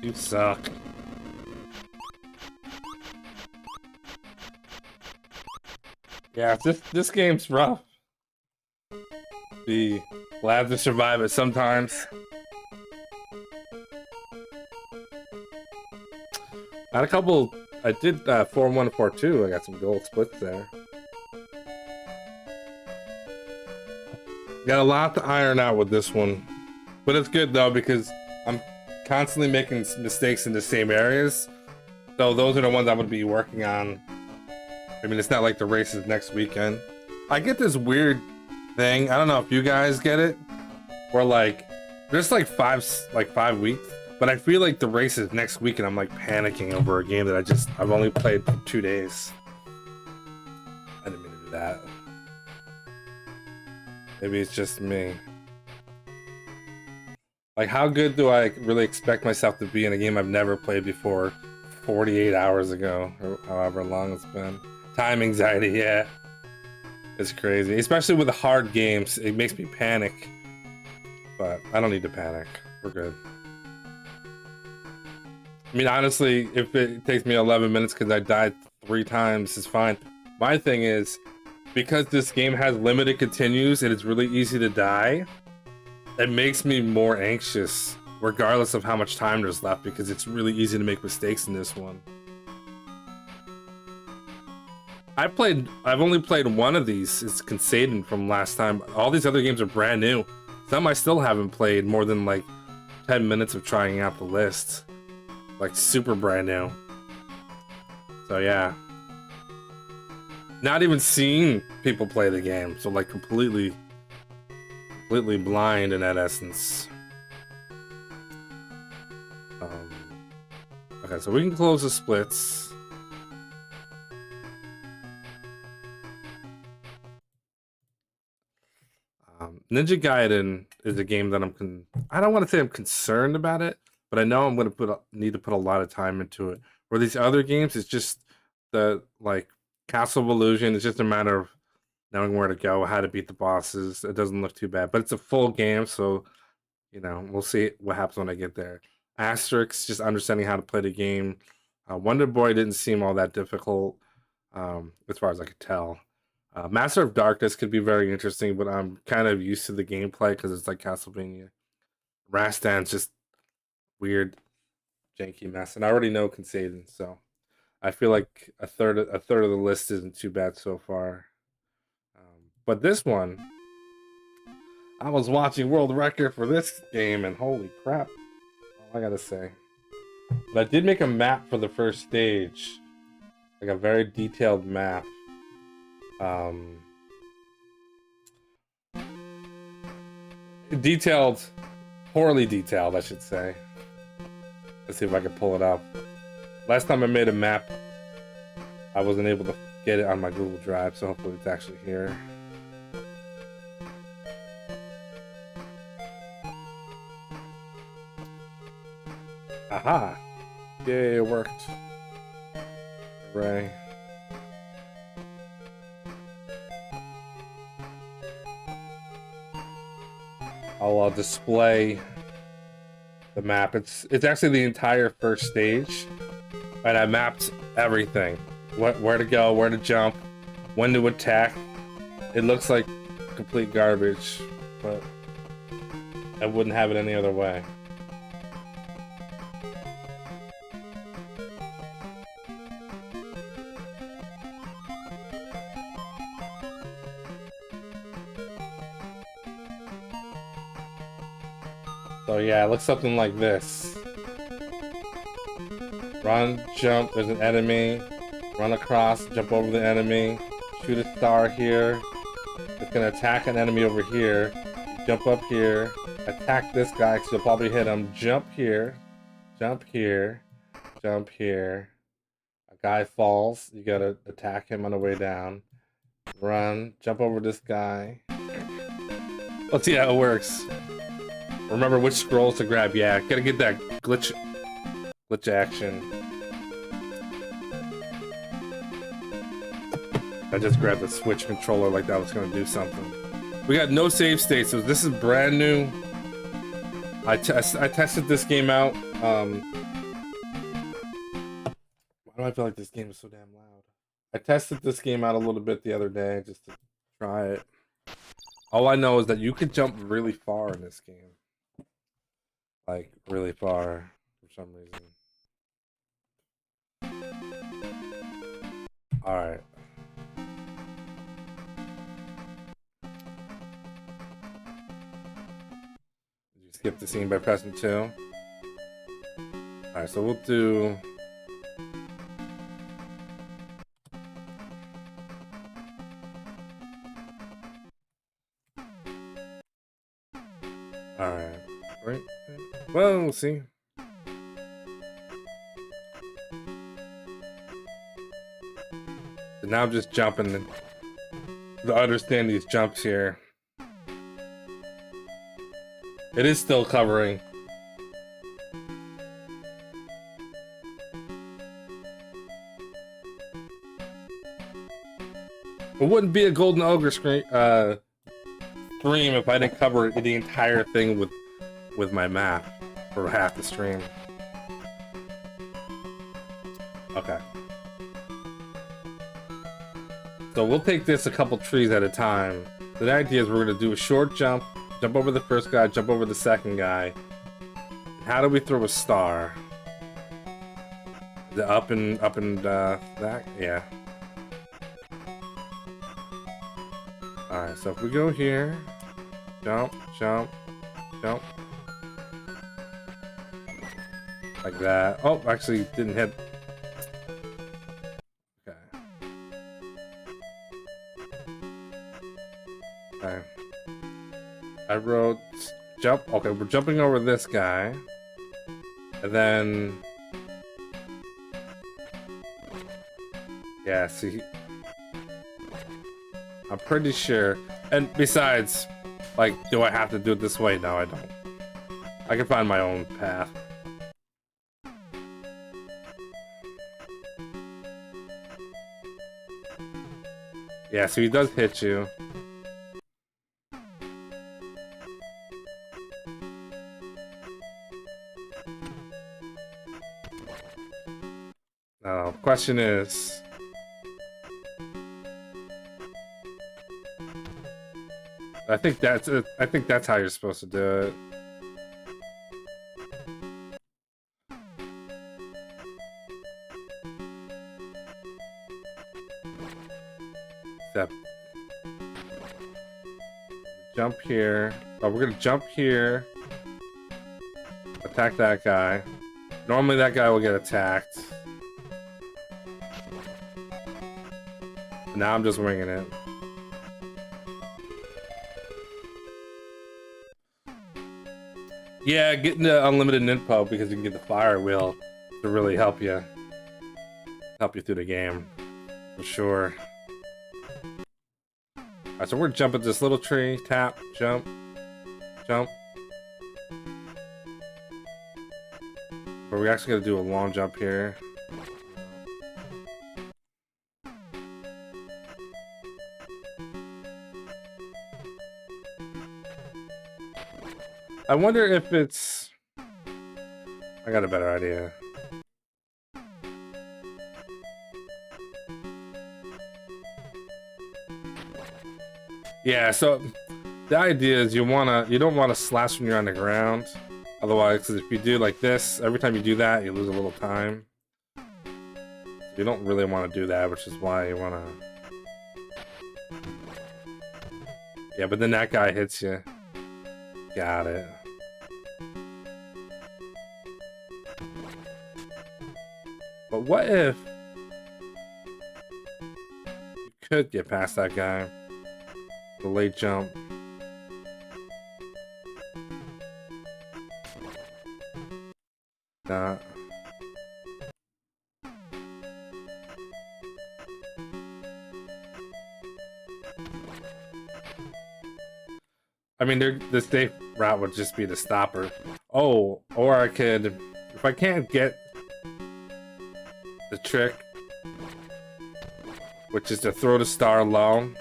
You suck. Yeah, this game's rough. Be glad to survive it sometimes. I had a couple. I did 4-1, 4-2. I got some gold splits there. Got a lot to iron out with this one, but it's good though because I'm constantly making mistakes in the same areas. So those are the ones I'm gonna be working on. I mean, it's not like the race is next weekend. I get this weird thing. I don't know if you guys get it, where like there's like 5 weeks, but I feel like the race is next week, and I'm like panicking over a game that I've only played for 2 days. I didn't mean to do that. Maybe it's just me. Like, how good do I really expect myself to be in a game I've never played before 48 hours ago, or however long it's been? Time anxiety, yeah. It's crazy. Especially with the hard games, it makes me panic. But I don't need to panic. We're good. I mean, honestly, if it takes me 11 minutes because I died 3 times, it's fine. My thing is, because this game has limited continues and it's really easy to die, it makes me more anxious, regardless of how much time there's left, because it's really easy to make mistakes in this one. I've only played one of these. It's Consaden from last time. All these other games are brand new. Some I still haven't played more than like 10 minutes of trying out the list. Like super brand new. So yeah. Not even seeing people play the game, so like completely blind in that essence. Okay, so we can close the splits. Ninja Gaiden is a game that I don't want to say I'm concerned about it, but I know I'm going to need to put a lot of time into it. Where these other games, it's just the like Castle of Illusion. It's just a matter of knowing where to go, how to beat the bosses. It doesn't look too bad, but it's a full game, so you know we'll see what happens when I get there. Asterix, just understanding how to play the game. Wonder Boy didn't seem all that difficult, as far as I could tell. Master of Darkness could be very interesting, but I'm kind of used to the gameplay because it's like Castlevania. Rastan's just weird. janky mess, and I already know Conceding, so I feel like a third of the list isn't too bad so far. But this one, I was watching world record for this game, and holy crap, all I gotta say. But I did make a map for the first stage, like a very detailed map. Detailed, poorly detailed, I should say. Let's see if I can pull it up. Last time I made a map, I wasn't able to get it on my Google Drive, so hopefully it's actually here. Aha! Yay, it worked. Hooray. I'll display the map. It's actually the entire first stage, and I mapped everything. Where to go, where to jump, when to attack. It looks like complete garbage, but I wouldn't have it any other way. So yeah, it looks something like this. Run, jump, there's an enemy. Run across, jump over the enemy. Shoot a star here. It's gonna attack an enemy over here. Jump up here. Attack this guy, because you'll probably hit him. Jump here. Jump here. Jump here. A guy falls. You gotta attack him on the way down. Run. Jump over this guy. Let's see how it works. Remember which scrolls to grab. Yeah, gotta get that glitch action. I just grabbed the Switch controller like that was gonna do something. We got no save states, so this is brand new. I tested this game out. Why do I feel like this game is so damn loud? I tested this game out a little bit the other day just to try it. All I know is that you can jump really far in this game. Like, really far, for some reason. Alright. Did you skip the scene by pressing 2? Alright, so we'll do... Alright. Right. Well, we'll see. So now I'm just jumping to understand these jumps here. It is still covering. It wouldn't be a Golden Ogre stream if I didn't cover the entire thing with my map for half the stream. Okay. So we'll take this a couple trees at a time. The idea is we're gonna do a short jump, jump over the first guy, jump over the second guy. How do we throw a star? The up and that? Yeah. Alright, so if we go here, jump, jump, jump. Like that. Oh, actually didn't hit. Okay. Okay. I wrote jump. Okay, we're jumping over this guy. And then... Yeah, see... I'm pretty sure. And besides, like, do I have to do it this way? No, I don't. I can find my own path. Yeah, so he does hit you. Now, question is... I think that's how you're supposed to do it. Except jump here. Oh, we're gonna jump here. Attack that guy. Normally that guy will get attacked. Now I'm just winging it. Yeah, getting the unlimited ninpo because you can get the fire wheel to really help you through the game, for sure. Alright, so we're gonna jump at this little tree, tap, jump, jump. But we actually gotta do a long jump here. I wonder if it's... I got a better idea. Yeah, so the idea is you don't wanna slash when you're on the ground. Otherwise, because if you do like this, every time you do that, you lose a little time. So you don't really want to do that, which is why you want to... Yeah, but then that guy hits you. Got it. But what if you could get past that guy? The late jump. Nah. I mean, the safe route would just be to stop her. Oh, or I could, if I can't get the trick, which is to throw the star low.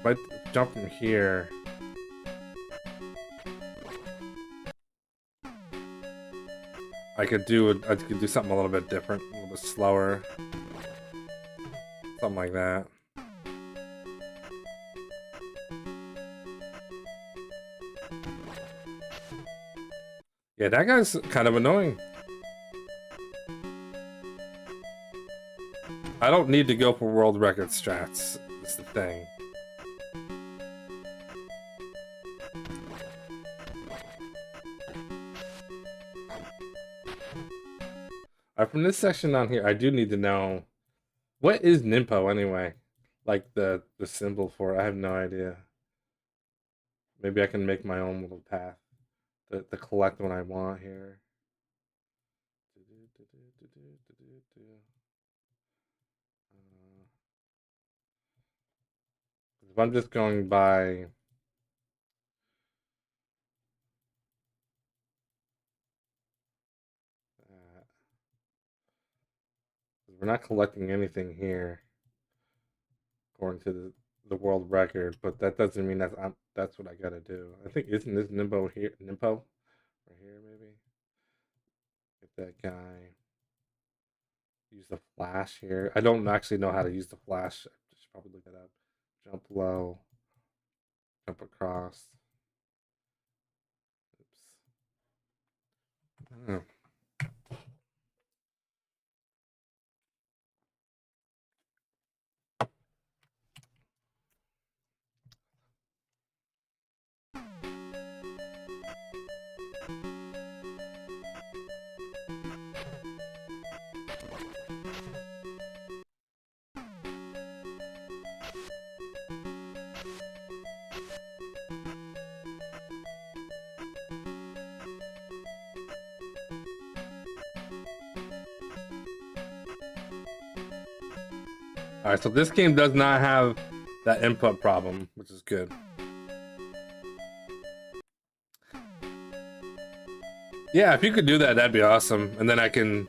If I jump from here, I could do something a little bit different, a little bit slower, something like that. Yeah, that guy's kind of annoying. I don't need to go for world record strats. That's the thing. From this section down here, I do need to know, what is ninpo anyway? Like the symbol for it. I have no idea. Maybe I can make my own little path to collect what I want here. If I'm just going by we're not collecting anything here according to the world record, but that doesn't mean that's what I gotta do. I think, isn't this Nimbo here? Nimpo right here, maybe. Get that guy. Use the flash here. I don't actually know how to use the flash. I should probably look that up. Jump low. Jump across. Oops. Oh. Alright, so this game does not have that input problem, which is good. Yeah, if you could do that, that'd be awesome. And then I could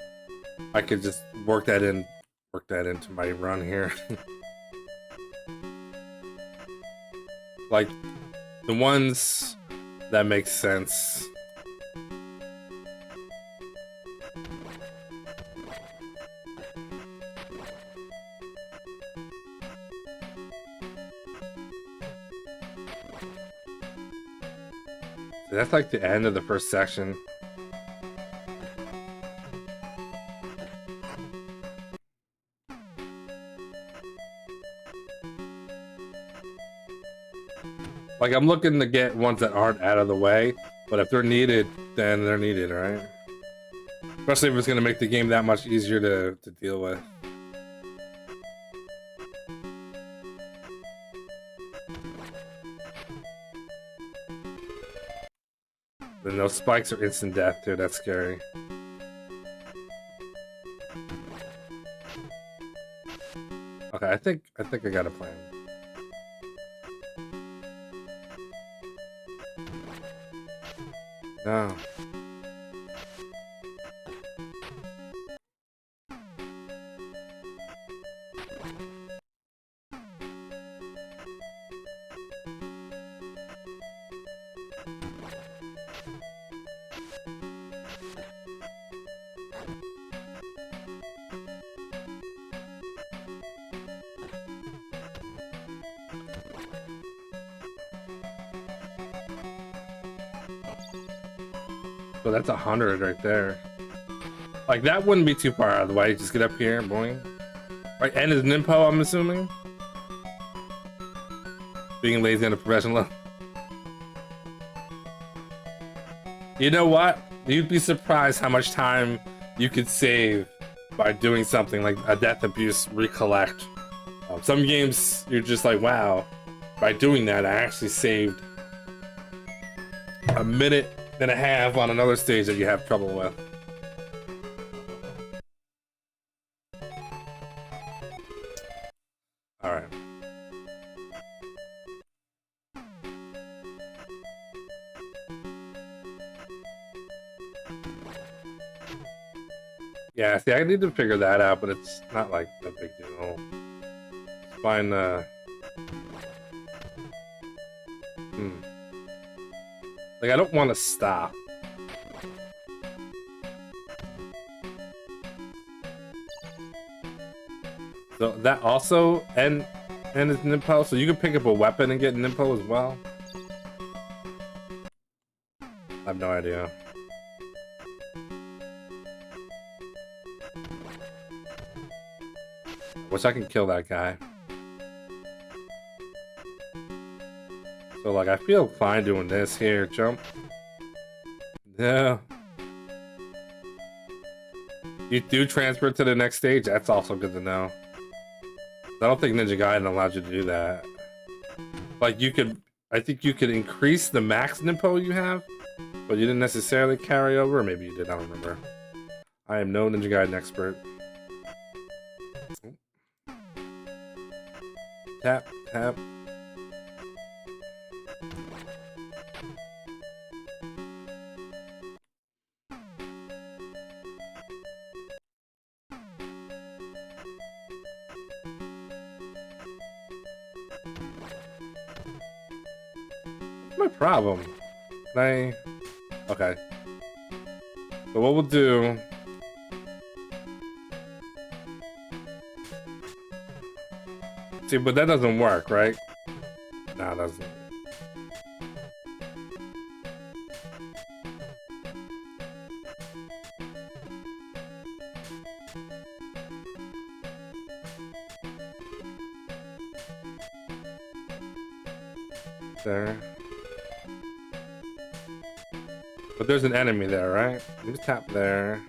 just work that into my run here. Like the ones that make sense. That's like the end of the first section. Like, I'm looking to get ones that aren't out of the way, but if they're needed, then they're needed, right? Especially if it's gonna make the game that much easier to deal with. Then those spikes are instant death too, that's scary. Okay, I think I got a plan. No. So that's 100 right there. Like, that wouldn't be too far out of the way. Just get up here, boing. Right, and his Nimpo, I'm assuming? Being lazy on a professional level. You know what? You'd be surprised how much time you could save by doing something like a death abuse recollect. Some games, you're just like, wow. By doing that, I actually saved a minute and a half on another stage that you have trouble with. Alright. Yeah, see, I need to figure that out, but it's not like a big deal. Find like, I don't want to stop. So that also and is Nimpo, so you can pick up a weapon and get Nimpo as well. I have no idea. Wish I can kill that guy. So, like, I feel fine doing this here. Jump. Yeah. You do transfer to the next stage? That's also good to know. I don't think Ninja Gaiden allowed you to do that. Like, you could... I think you could increase the max Nimpo you have, but you didn't necessarily carry over. Or maybe you did, I don't remember. I am no Ninja Gaiden expert. Tap, tap. What's my problem? Can I... Okay. So what we'll do... See, but that doesn't work, right? No, it doesn't. There. But there's an enemy there, right? Let me tap there.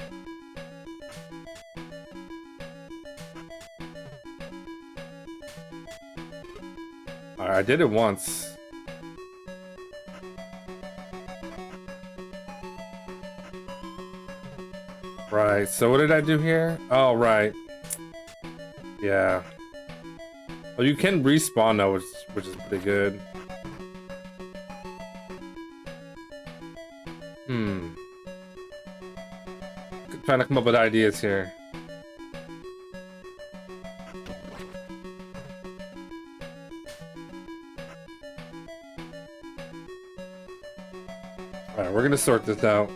Alright, I did it once. Right, so what did I do here? Oh, right. Yeah. Well, you can respawn though, which is pretty good. Trying to come up with ideas here. Alright, we're gonna sort this out.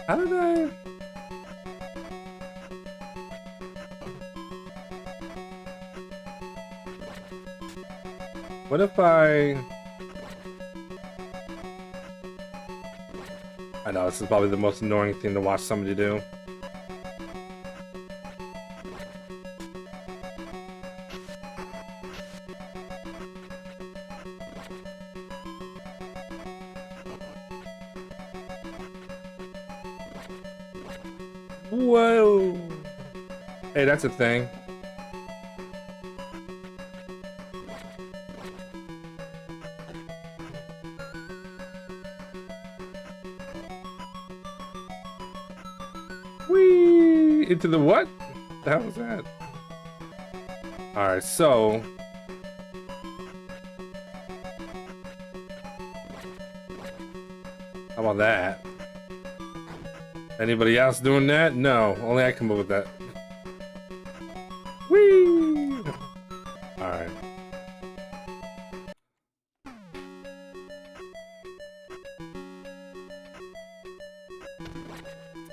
How did I... What if I know this is probably the most annoying thing to watch somebody do. Whoa! Hey, that's a thing. Whee! Into the what? The hell was that? Alright, so how about that? Anybody else doing that? No, only I come up with that. Whee! Alright.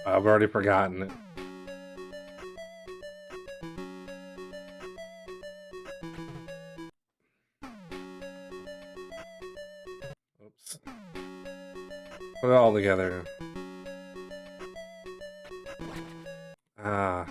I've already forgotten it. Oops. Put it all together. Ah.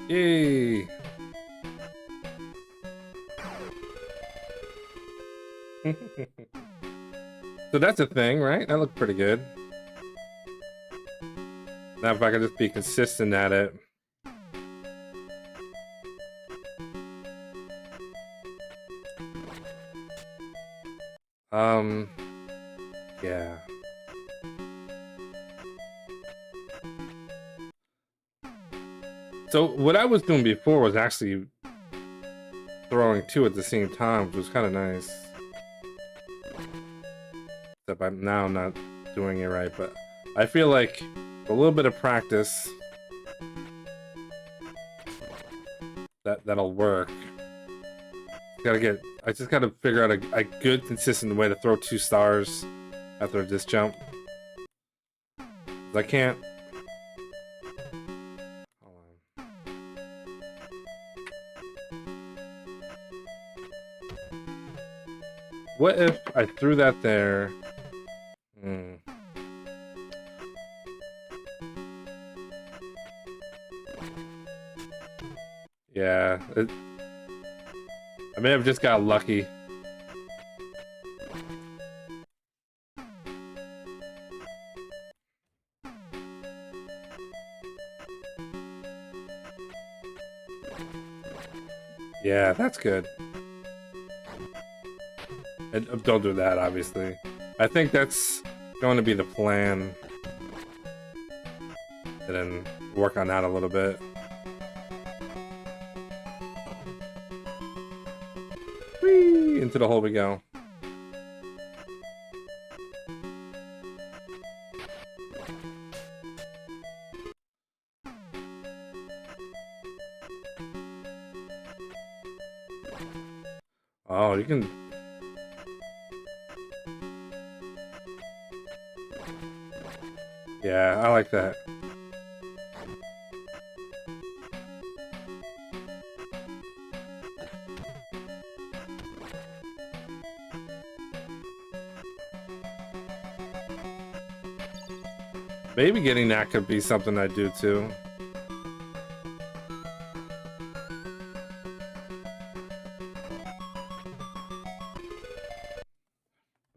Yay! So that's a thing, right? That looked pretty good. Now if I could just be consistent at it. Yeah. So what I was doing before was actually throwing two at the same time, which was kind of nice. Except now I'm not doing it right, but I feel like a little bit of practice that'll work. I just gotta figure out a good, consistent way to throw 2 stars after this jump. I can't. Hold on. What if I threw that there? Yeah, I may have just got lucky. Yeah, that's good. And don't do that, obviously. I think that's going to be the plan. And then work on that a little bit. Whee! Into the hole we go. Oh, you can... Yeah, I like that. Maybe getting that could be something I do too.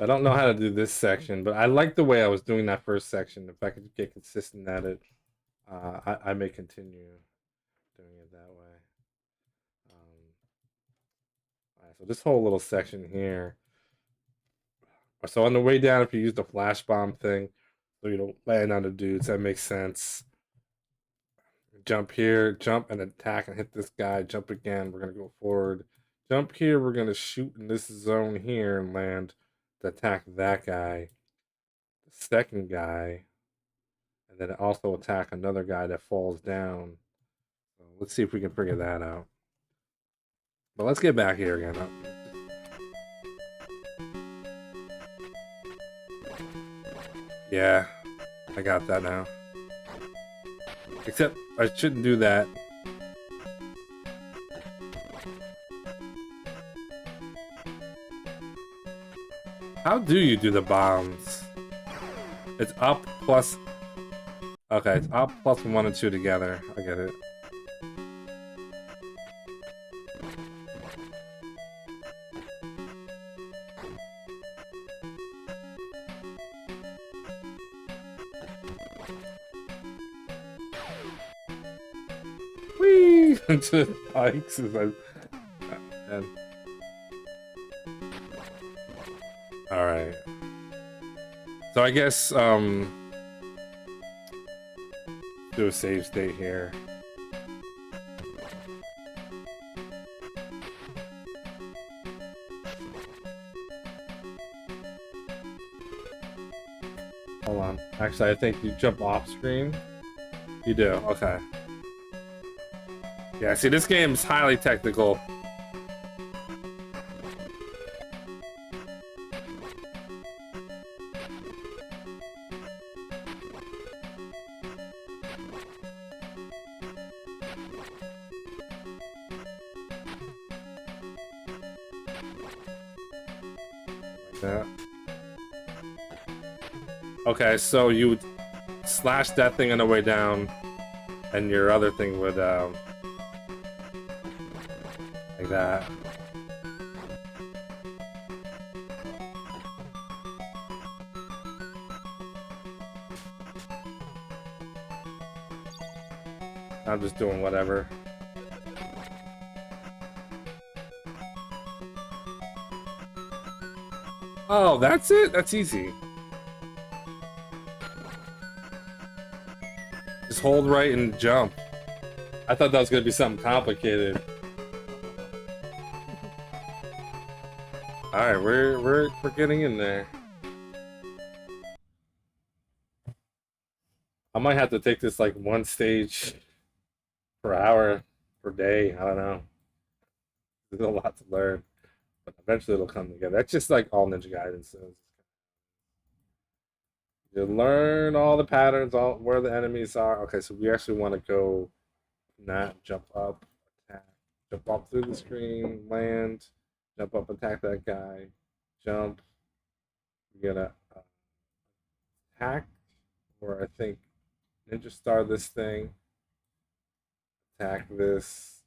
I don't know how to do this section, but I like the way I was doing that first section. If I could get consistent at it, I may continue doing it that way. Alright, so this whole little section here. So on the way down, if you use the flash bomb thing, so you don't land on the dudes, that makes sense. Jump here, jump and attack and hit this guy. Jump again, we're gonna go forward. Jump here, we're gonna shoot in this zone here and land to attack that guy. The second guy. And then also attack another guy that falls down. So let's see if we can figure that out. But let's get back here again. Yeah, I got that now. Except I shouldn't do that. How do you do the bombs? It's up plus... Okay, it's up plus 1 and 2 together. I get it. Whee! Into the spikes as I... Alright. So I guess, do a save state here. Hold on. Actually, I think you jump off screen. You do, okay. Yeah, see, this game is highly technical. Like that. Okay, so you would slash that thing on the way down, and your other thing would, like that. I'm just doing whatever. Oh, that's it? That's easy. Just hold right and jump. I thought that was gonna be something complicated. Alright, we're getting in there. I might have to take this like one stage per hour per day. I don't know. There's a lot to learn. But eventually it'll come together. That's just like all Ninja Gaiden says. You learn all the patterns, all where the enemies are. Okay, so we actually want to go not jump up, attack, jump up through the screen, land, jump up, attack that guy, jump. We're gonna attack, or I think Ninja Star this thing, attack this.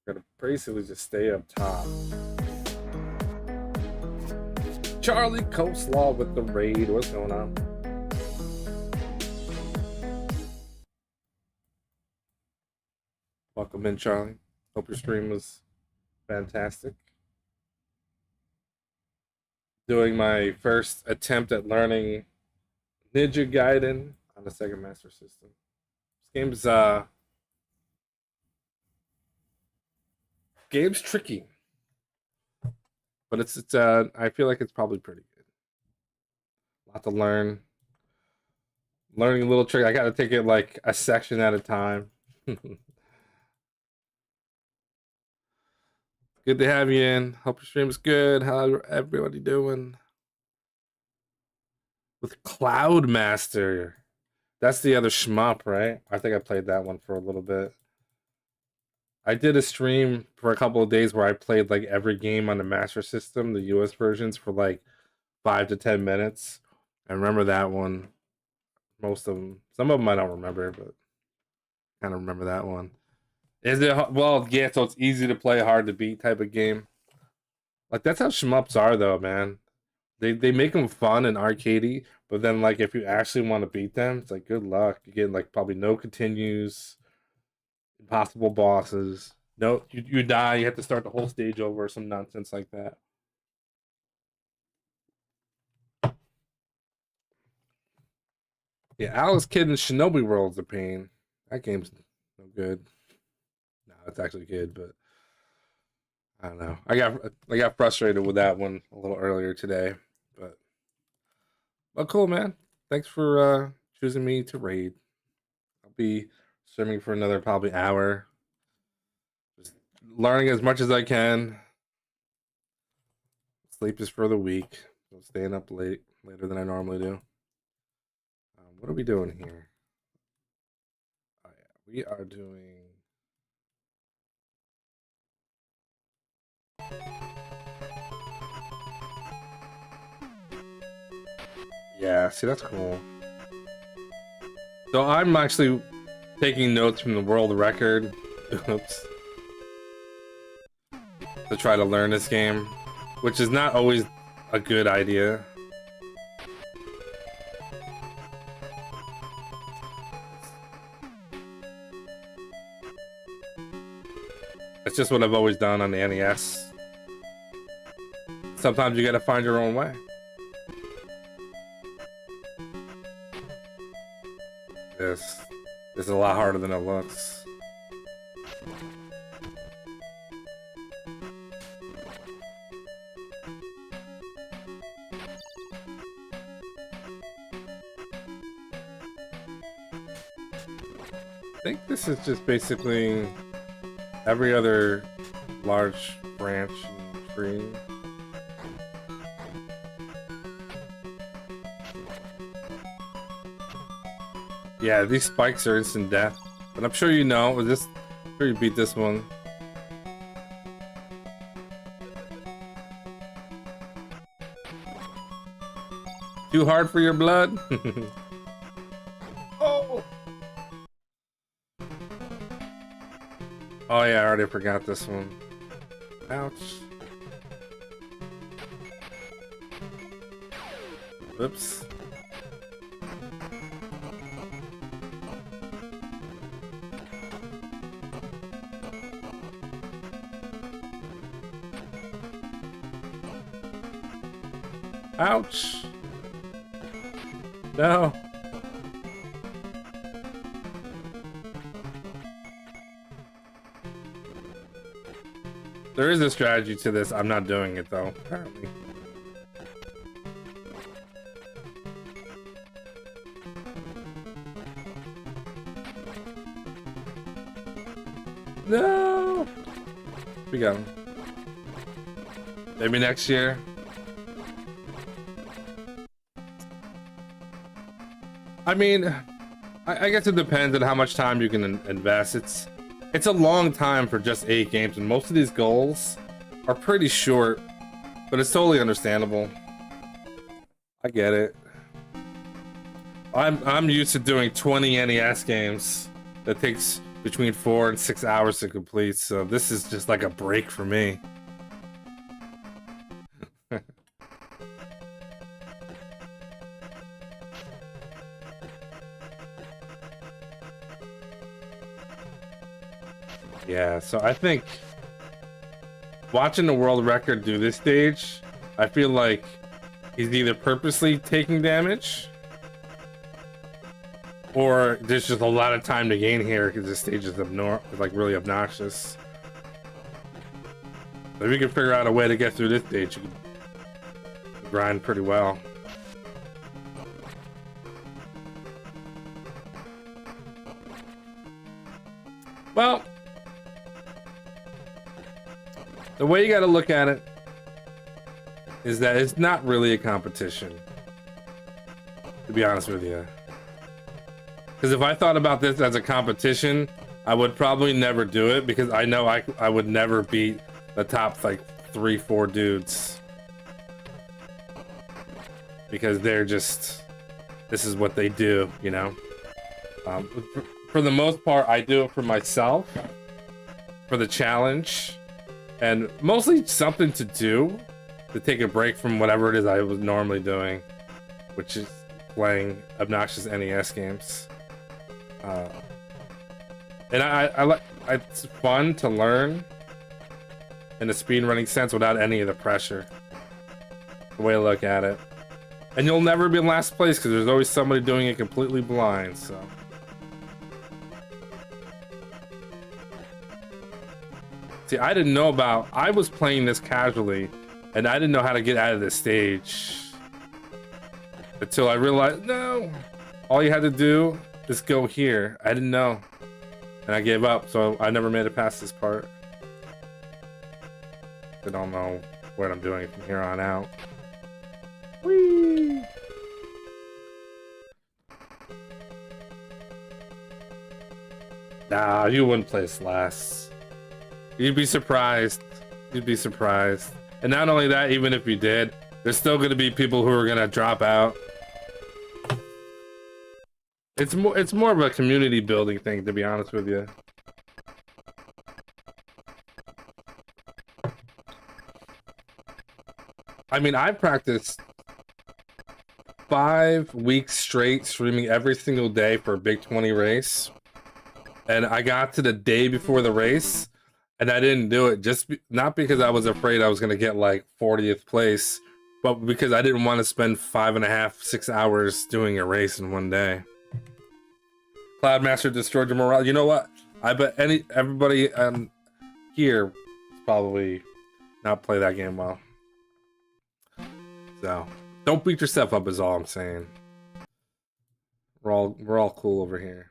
We're gonna basically just stay up top. Charlie Coleslaw with the raid. What's going on? Welcome in, Charlie. Hope your stream was fantastic. Doing my first attempt at learning Ninja Gaiden on the Sega Master System. This game's tricky, but it's I feel like it's probably pretty good. A lot to learn. Learning a little trick. I got to take it like a section at a time. Good to have you in. Hope your stream is good. How everybody doing? With Cloud Master. That's the other shmup, right? I think I played that one for a little bit. I did a stream for a couple of days where I played like every game on the Master System, the US versions, for like 5 to 10 minutes. I remember that one. Most of them. Some of them I don't remember, but kind of remember that one. Is it, well, yeah, so it's easy to play, hard to beat type of game. Like, that's how shmups are, though, man. They make them fun and arcadey, but then, like, if you actually want to beat them, it's like, good luck. You get, like, probably no continues, impossible bosses. No, you die, you have to start the whole stage over, or some nonsense like that. Yeah, Alice Kid in Shinobi World's a pain. That game's no good. No, it's actually good, but I don't know. I got frustrated with that one a little earlier today, but cool, man. Thanks for choosing me to raid. I'll be streaming for another probably hour. Just learning as much as I can. Sleep is for the weak. So staying up late. later than I normally do. What are we doing here? Oh yeah, we are doing. Yeah, see, that's cool. So I'm actually taking notes from the world record. Oops. To try to learn this game, which is not always a good idea. It's just what I've always done on the NES. Sometimes you gotta find your own way. This is a lot harder than it looks. I think this is just basically every other large branch and tree. Yeah, these spikes are instant death, but I'm sure you know. I'm sure you beat this one. Too hard for your blood? Oh! Oh yeah, I already forgot this one. Ouch. Oops. Ouch. No. There is a strategy to this. I'm not doing it though, apparently. No. We got him. Maybe next year. I mean, I guess it depends on how much time you can invest. It's a long time for just 8 games, and most of these goals are pretty short, but it's totally understandable. I get it. I'm used to doing 20 NES games that takes between 4 and 6 hours to complete, so this is just like a break for me. Yeah, so I think watching the world record do this stage, I feel like he's either purposely taking damage or there's just a lot of time to gain here because this stage is like really obnoxious. So if you can figure out a way to get through this stage, you can grind pretty well. Well, the way you got to look at it is that it's not really a competition, to be honest with you. Because if I thought about this as a competition, I would probably never do it because I know I would never beat the top like 3-4 dudes. Because they're just, this is what they do, you know? For the most part, I do it for myself, for the challenge. And mostly something to do to take a break from whatever it is I was normally doing, which is playing obnoxious NES games. And I like it's fun to learn in a speedrunning sense without any of the pressure. The way I look at it, and you'll never be in last place because there's always somebody doing it completely blind. So. See, I didn't know I was playing this casually, and I didn't know how to get out of this stage. Until I realized, no, all you had to do is go here. I didn't know. And I gave up, so I never made it past this part. I don't know what I'm doing from here on out. Whee! Nah, you wouldn't place last. You'd be surprised. You'd be surprised. And not only that, even if you did, there's still going to be people who are going to drop out. It's more of a community building thing, to be honest with you. I mean, I practiced 5 weeks straight streaming every single day for a Big 20 race. And I got to the day before the race and I didn't do it not because I was afraid I was going to get like 40th place, but because I didn't want to spend 5.5, 6 hours doing a race in one day. Cloudmaster destroyed your morale. You know what? I bet everybody here probably not play that game well. So don't beat yourself up is all I'm saying. We're all cool over here.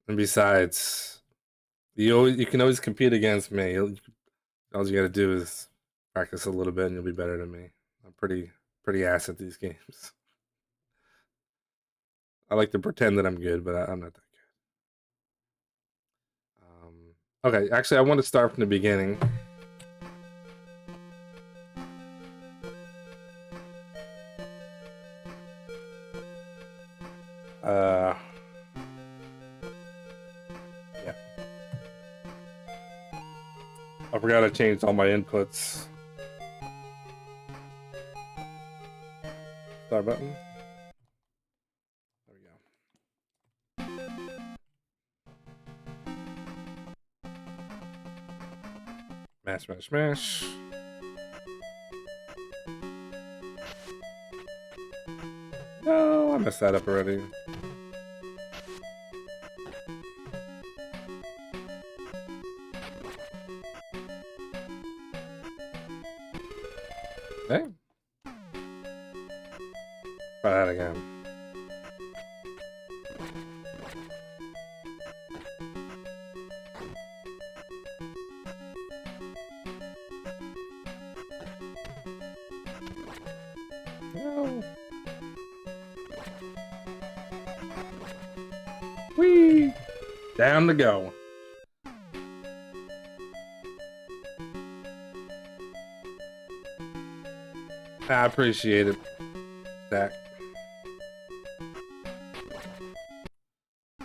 And besides, you can always compete against me. All you gotta do is practice a little bit and you'll be better than me. I'm pretty ass at these games. I like to pretend that I'm good, but I'm not that good. Okay, actually I want to start from the beginning. Yeah. I forgot I changed all my inputs. Start button. There we go. Smash, smash, smash. No, I messed that up already. Hey. Try that again. No. Whee! Down to go. I appreciate it, Zach.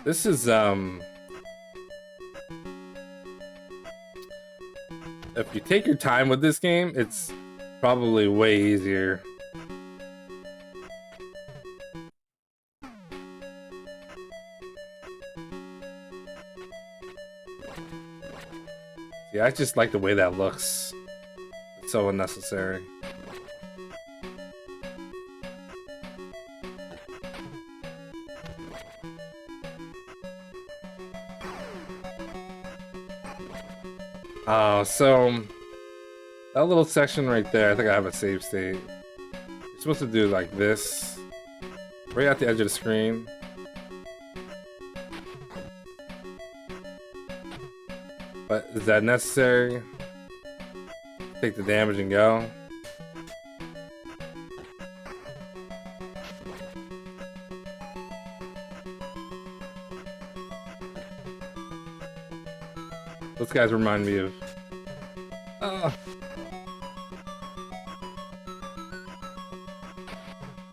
This is, if you take your time with this game, it's probably way easier. Yeah, I just like the way that looks. It's so unnecessary. Oh, so that little section right there, I think I have a save state. You're supposed to do like this, right at the edge of the screen. But is that necessary? Take the damage and go. Those guys remind me of...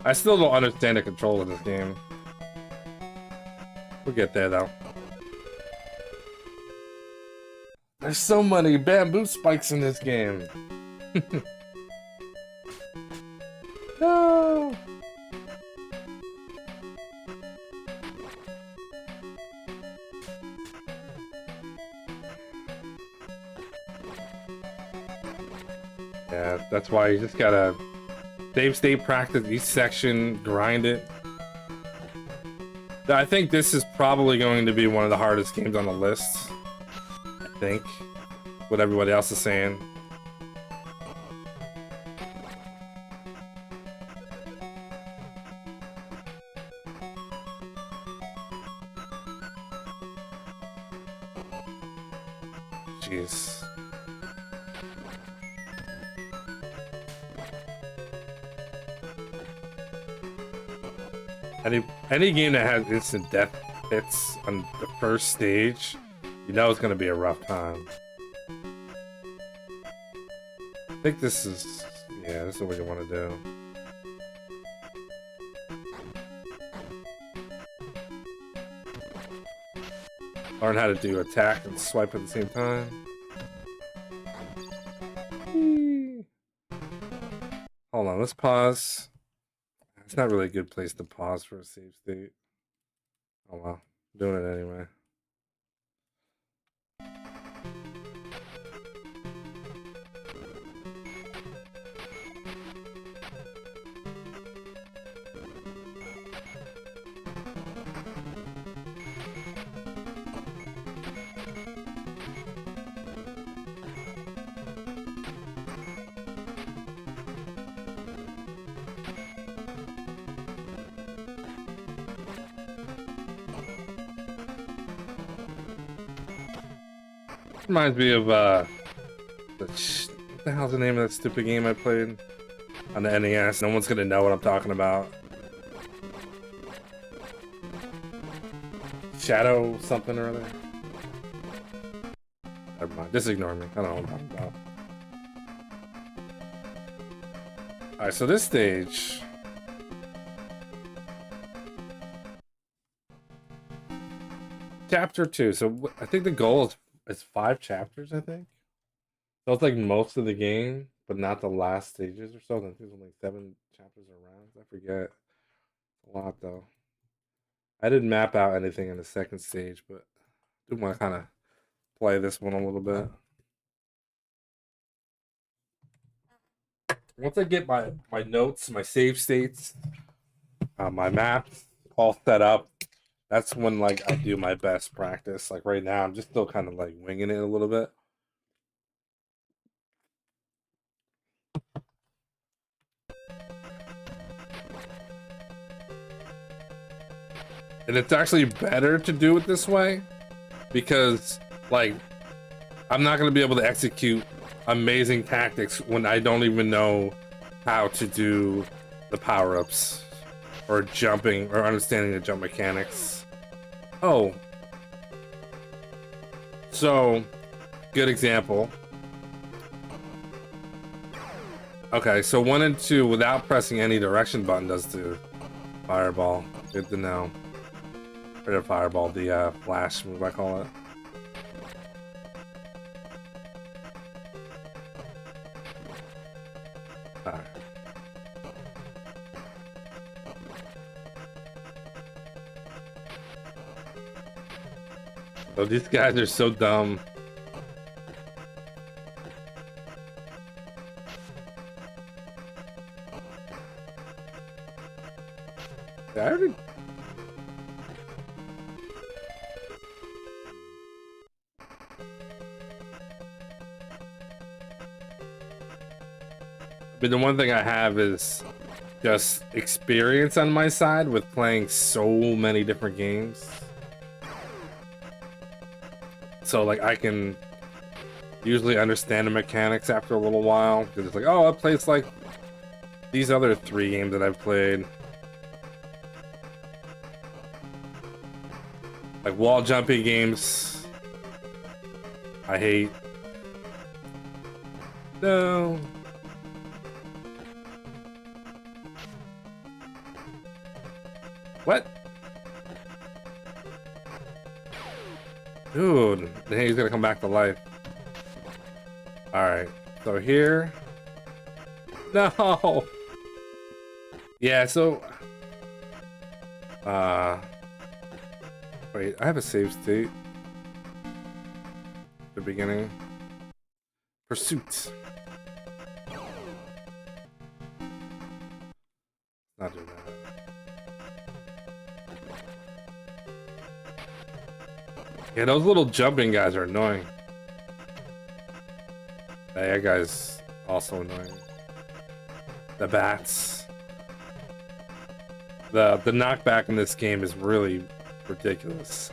I still don't understand the control of this game. We'll get there though. There's so many bamboo spikes in this game. No! Yeah, that's why you just gotta save state, practice each section, grind it. I think this is probably going to be one of the hardest games on the list. I think. What everybody else is saying. Jeez. Any game that has instant death hits on the first stage, you know it's gonna be a rough time. I think this is, yeah, this is what you want to do. Learn how to do attack and swipe at the same time. Hold on, let's pause. It's not really a good place to pause for a save state. Oh well, I'm doing it anyway. Reminds me of what the hell's the name of that stupid game I played on the NES? No one's gonna know what I'm talking about. Shadow something or other. Never mind. Just ignore me. I don't know what I'm talking about. Alright, so this stage. Chapter 2. So I think the goal is it's 5 chapters, I think. So it's like most of the game, but not the last stages or so. I think there's only 7 chapters or rounds. I forget. A lot though. I didn't map out anything in the second stage, but I do want to kind of play this one a little bit. Once I get my notes, my save states, my maps all set up, that's when like I do my best practice. Like right now, I'm just still kind of like winging it a little bit. And it's actually better to do it this way because like I'm not going to be able to execute amazing tactics when I don't even know how to do the power-ups or jumping or understanding the jump mechanics. Oh. So, good example. Okay, so 1 and 2 without pressing any direction button does the fireball. Good to know. Or the fireball, the flash move I call it. Oh, these guys are so dumb. Yeah, I already... But the one thing I have is just experience on my side with playing so many different games. So like I can usually understand the mechanics after a little while because it's like, oh, it plays like these other 3 games that I've played. Like wall jumping games, I hate. No. What? Dude, then he's gonna come back to life. Alright, so here. No! Yeah, so... Wait, I have a save state. The beginning. Pursuit. Not doing that. Yeah, those little jumping guys are annoying. That guy's also annoying. The bats. The knockback in this game is really ridiculous.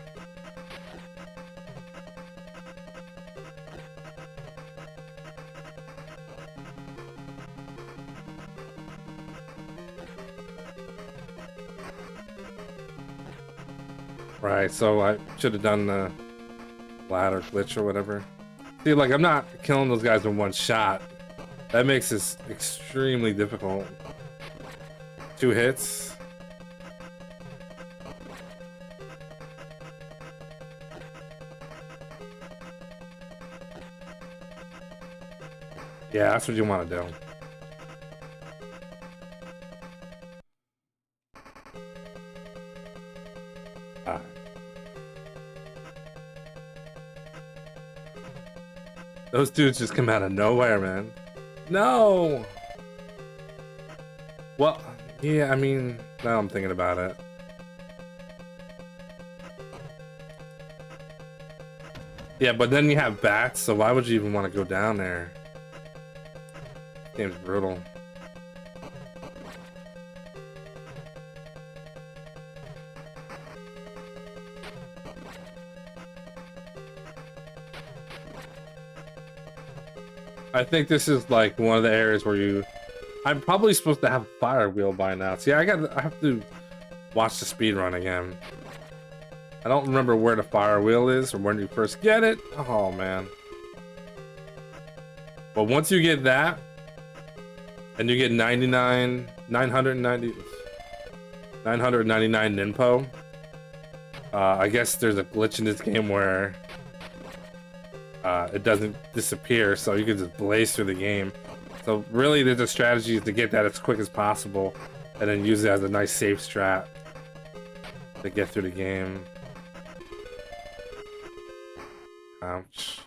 Right, so I should have done the ladder glitch or whatever. See, like, I'm not killing those guys in one shot. That makes this extremely difficult. 2 hits. Yeah, that's what you want to do. Those dudes just come out of nowhere, man. No! Well, yeah, I mean, now I'm thinking about it. Yeah, but then you have bats, so why would you even want to go down there? Game's brutal. I think this is like one of the areas where you... I'm probably supposed to have a fire wheel by now. See, I have to watch the speed run again. I don't remember where the fire wheel is or when you first get it. Oh, man. But once you get that, and you get 999 ninpo, I guess there's a glitch in this game where it doesn't disappear, so you can just blaze through the game. So really, there's a strategy to get that as quick as possible, and then use it as a nice safe strat to get through the game. Ouch.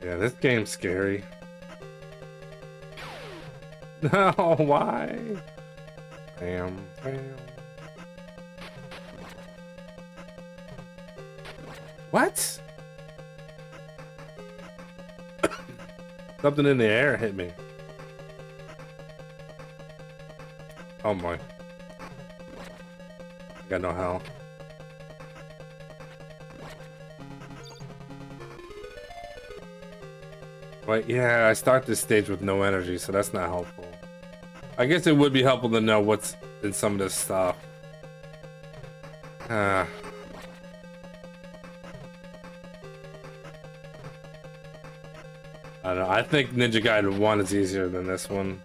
Yeah, this game's scary. No, why? Bam, bam. What? Something in the air hit me. Oh my. I got no health. Wait, yeah, I start this stage with no energy, so that's not helpful. I guess it would be helpful to know what's in some of this stuff. I don't know, I think Ninja Gaiden 1 is easier than this one.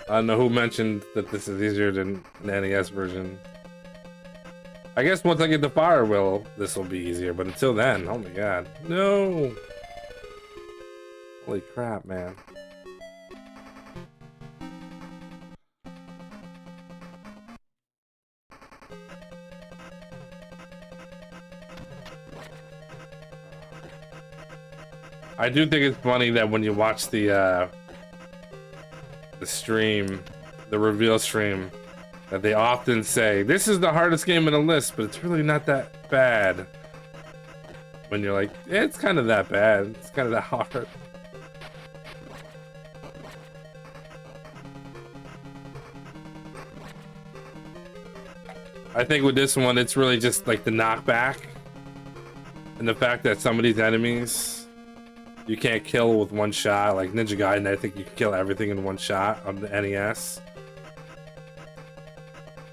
I don't know who mentioned that this is easier than the NES version. I guess once I get the fire wheel, this will be easier, but until then, oh my god. No! Holy crap, man. I do think it's funny that when you watch the stream, the reveal stream, that they often say, this is the hardest game in the list, but it's really not that bad. When you're like, yeah, it's kind of that bad. It's kind of that hard. I think with this one, it's really just like the knockback. And the fact that some of these enemies you can't kill with one shot. Like Ninja Gaiden, I think you can kill everything in one shot on the NES.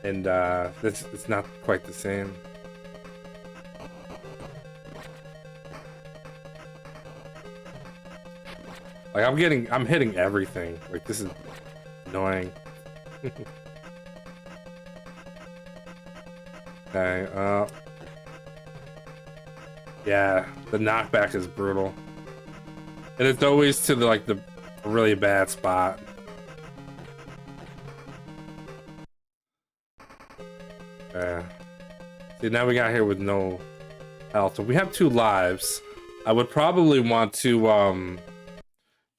And it's not quite the same. Like I'm hitting everything. Like this is annoying. Okay, yeah, the knockback is brutal. And it's always to the really bad spot. See, now we got here with no health. So we have 2 lives. I would probably want to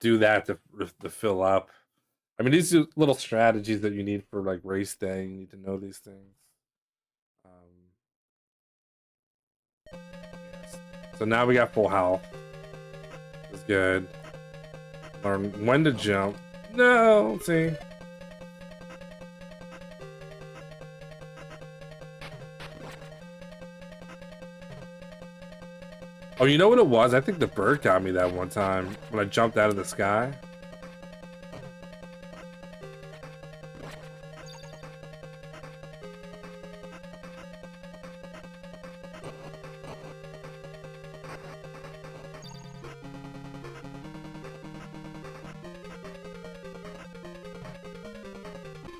do that to fill up. I mean, these are little strategies that you need for like race day. You need to know these things. Yes. So now we got full health. That's good. Learn when to jump. No, see. Oh, you know what it was? I think the bird got me that one time when I jumped out of the sky.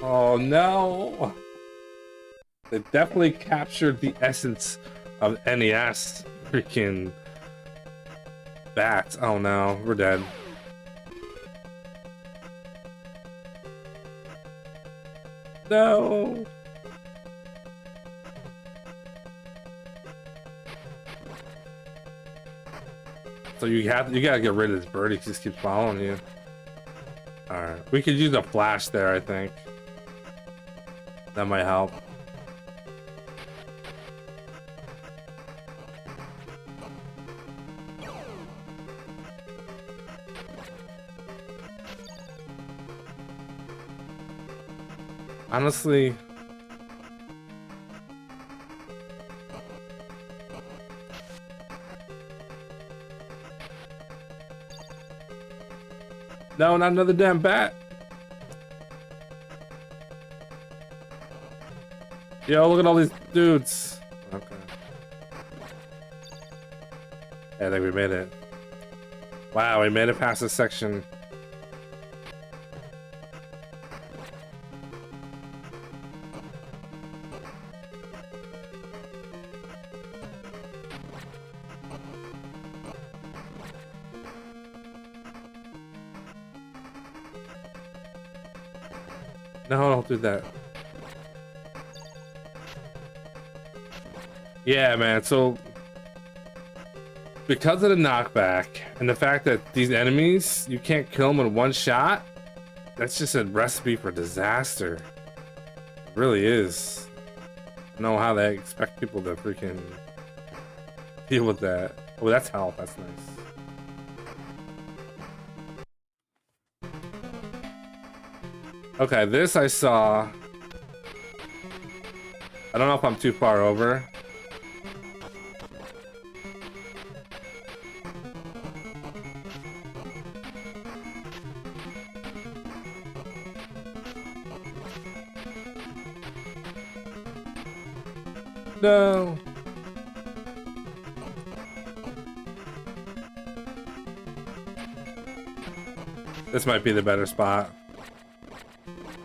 Oh no! They definitely captured the essence of NES. Freaking bats. Oh no, we're dead. No! So you gotta get rid of this bird. He just keeps following you. Alright. We could use a flash there, I think. That might help. Honestly, no, not another damn bat. Yo, look at all these dudes. Okay. Yeah, I think we made it. Wow, we made it past this section. No, don't do that. Yeah, man, so because of the knockback and the fact that these enemies, you can't kill them in one shot, that's just a recipe for disaster. It really is. I don't know how they expect people to freaking deal with that. Oh, that's health, that's nice. Okay, this I saw. I don't know if I'm too far over. No. This might be the better spot.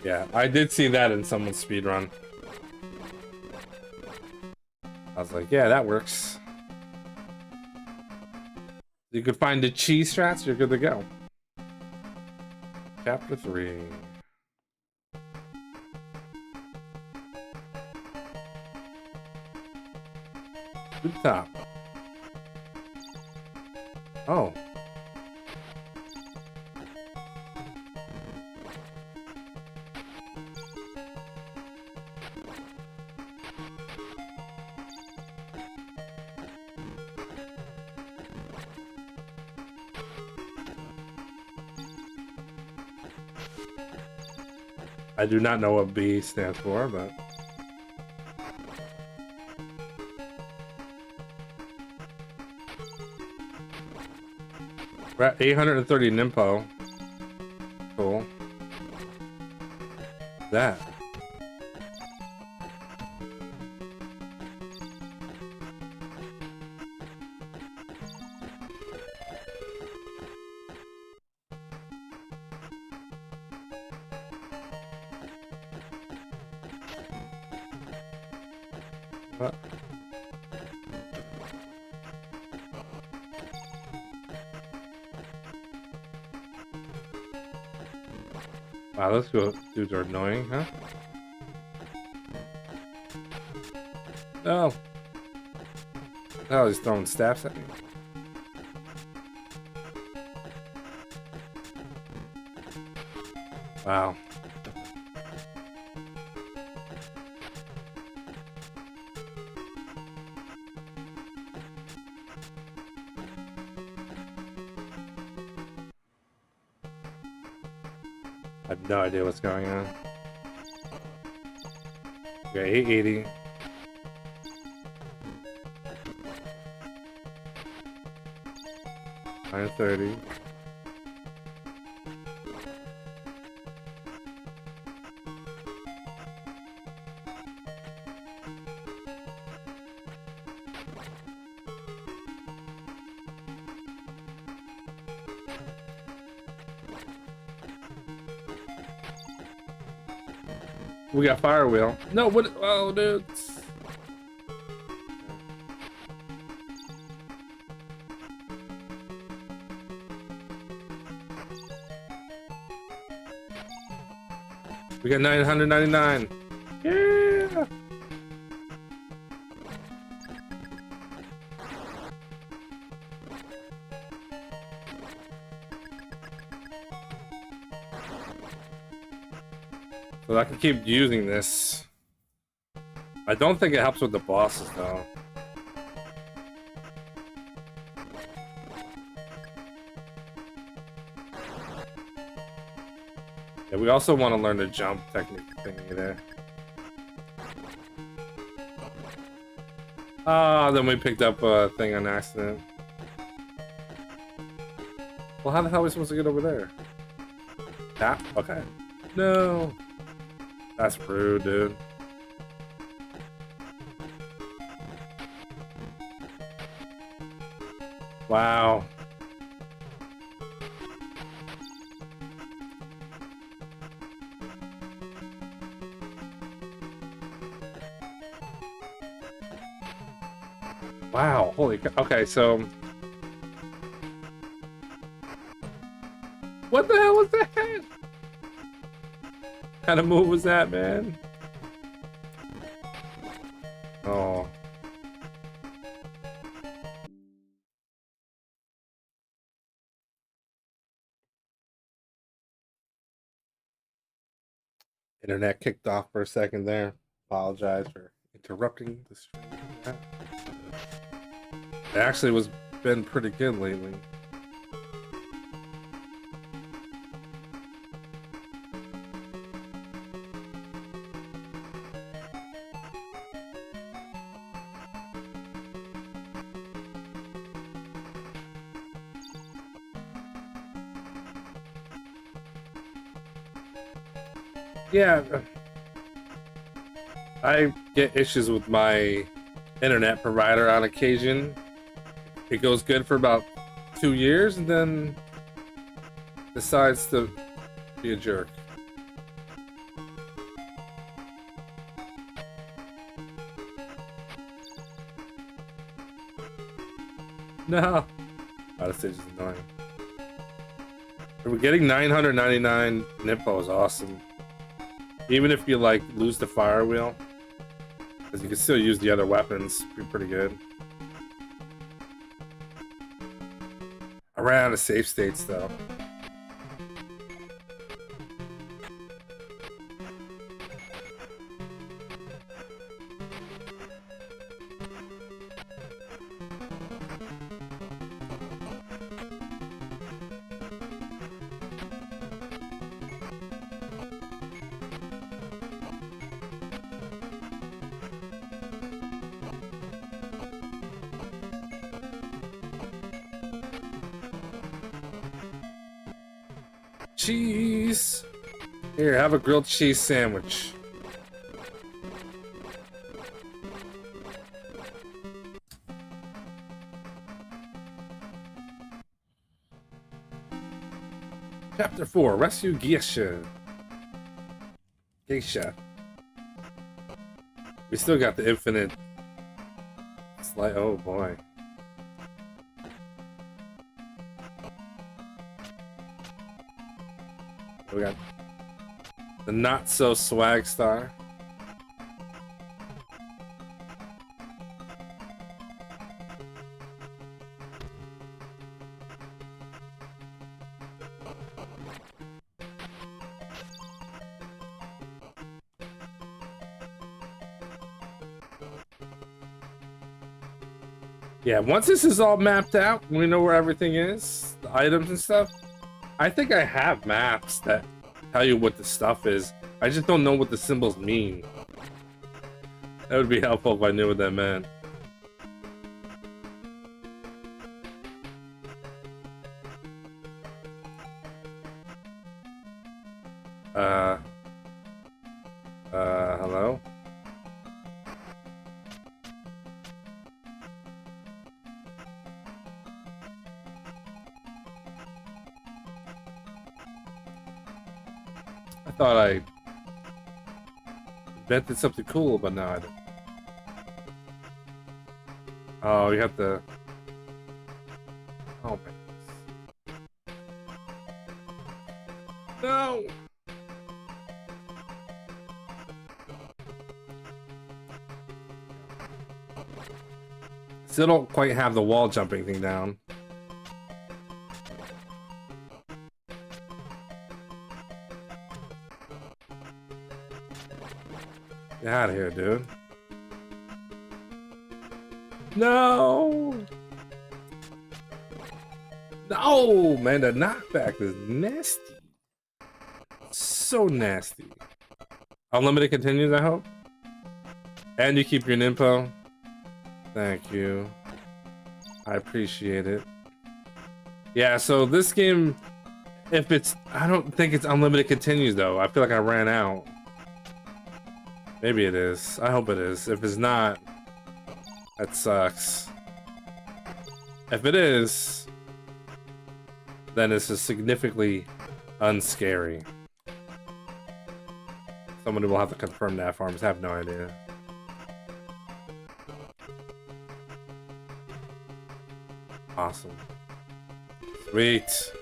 Yeah, I did see that in someone's speedrun. I was like, yeah, that works. You could find the cheese strats, you're good to go. Chapter 3. To the top. Oh. I do not know what B stands for, but... We're at 830 Nimpo. Cool. That. What? Wow, those dudes are annoying, huh? No. Oh, he's throwing staffs at me. Wow. I have no idea what's going on. Okay, 880. 9:30. We got fire wheel. No, what? Oh, dude. We got 999. Yeah. So I can keep using this. I don't think it helps with the bosses though. Yeah, we also want to learn the jump technique thingy there. Ah, then we picked up a thing on accident. Well, how the hell are we supposed to get over there? Tap? Okay. No. That's rude, dude. Wow. Wow, holy cow. Okay, so... What the hell was that? What kind of move was that, man? Oh. Internet kicked off for a second there. Apologize for interrupting the stream. It actually was been pretty good lately. Yeah, I get issues with my internet provider on occasion. It goes good for about 2 years and then decides to be a jerk. No. Oh, this stage is annoying. We're getting 999 Nippo is awesome. Even if you like lose the fire wheel, because you can still use the other weapons, be pretty good. I ran out of save states though. Cheese! Here, have a grilled cheese sandwich. Chapter 4, Rescue Geisha. Geisha. We still got the infinite slight. Oh boy. We got the not so swag star. Yeah, once this is all mapped out, we know where everything is, the items and stuff. I think I have maps that tell you what the stuff is. I just don't know what the symbols mean. That would be helpful if I knew what that meant. Uh, hello? I thought I invented something cool, but no, I didn't. Oh, you have to... Oh, man. No! Still don't quite have the wall jumping thing down. Get out of here, dude. No! No, man, the knockback is nasty. So nasty. Unlimited continues, I hope. And you keep your ninpo. Thank you. I appreciate it. Yeah, so this game, if it's... I don't think it's unlimited continues, though. I feel like I ran out. Maybe it is. I hope it is. If it's not, that sucks. If it is, then this is significantly unscary. Somebody will have to confirm that for me. I have no idea. Awesome. Sweet.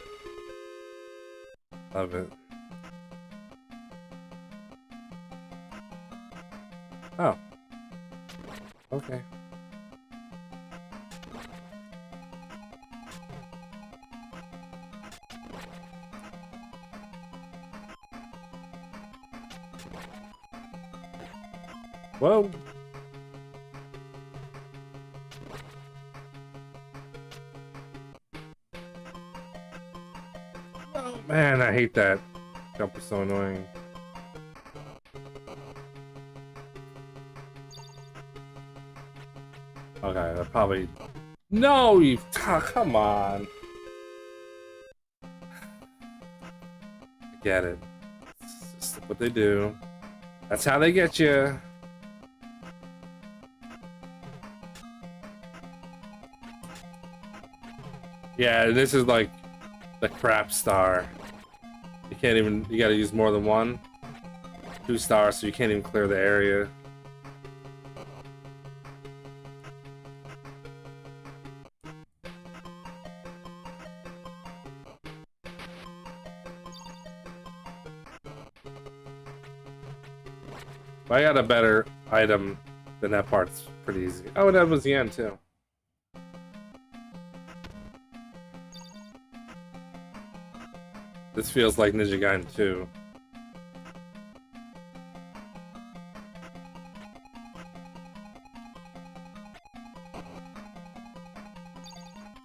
Love it. Oh. Okay. Whoa. Oh man, I hate that. Jump is so annoying. Okay, that probably... No, you... Oh, come on. I get it. It's just what they do. That's how they get you. Yeah, this is like the crap star. You can't even... You gotta use more than one. 2 stars, so you can't even clear the area. If I got a better item, then that part's pretty easy. Oh, and that was the end, too. This feels like Ninja Gaiden 2.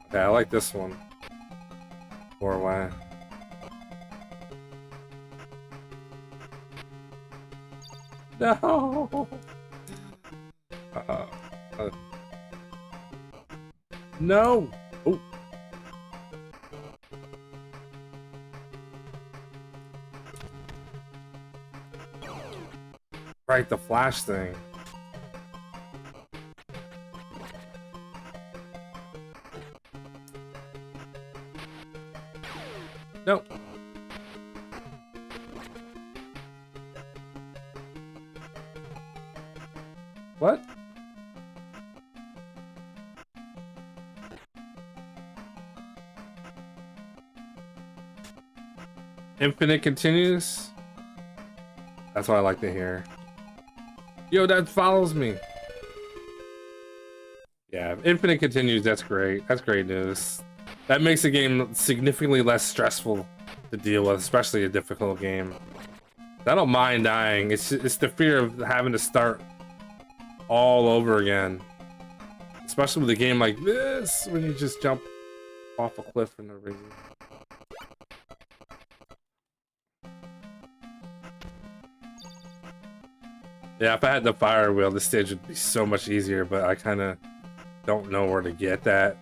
Okay, I like this one. Or why? No! No! Oh. Right, the flash thing. Nope. What? Infinite continues? That's what I like to hear. Yo, that follows me. Yeah, infinite continues, that's great. That's great news. That makes the game significantly less stressful to deal with, especially a difficult game. I don't mind dying. It's the fear of having to start all over again. Especially with a game like this, when you just jump off a cliff for no reason. Yeah, if I had the fire wheel, this stage would be so much easier, but I kind of don't know where to get that.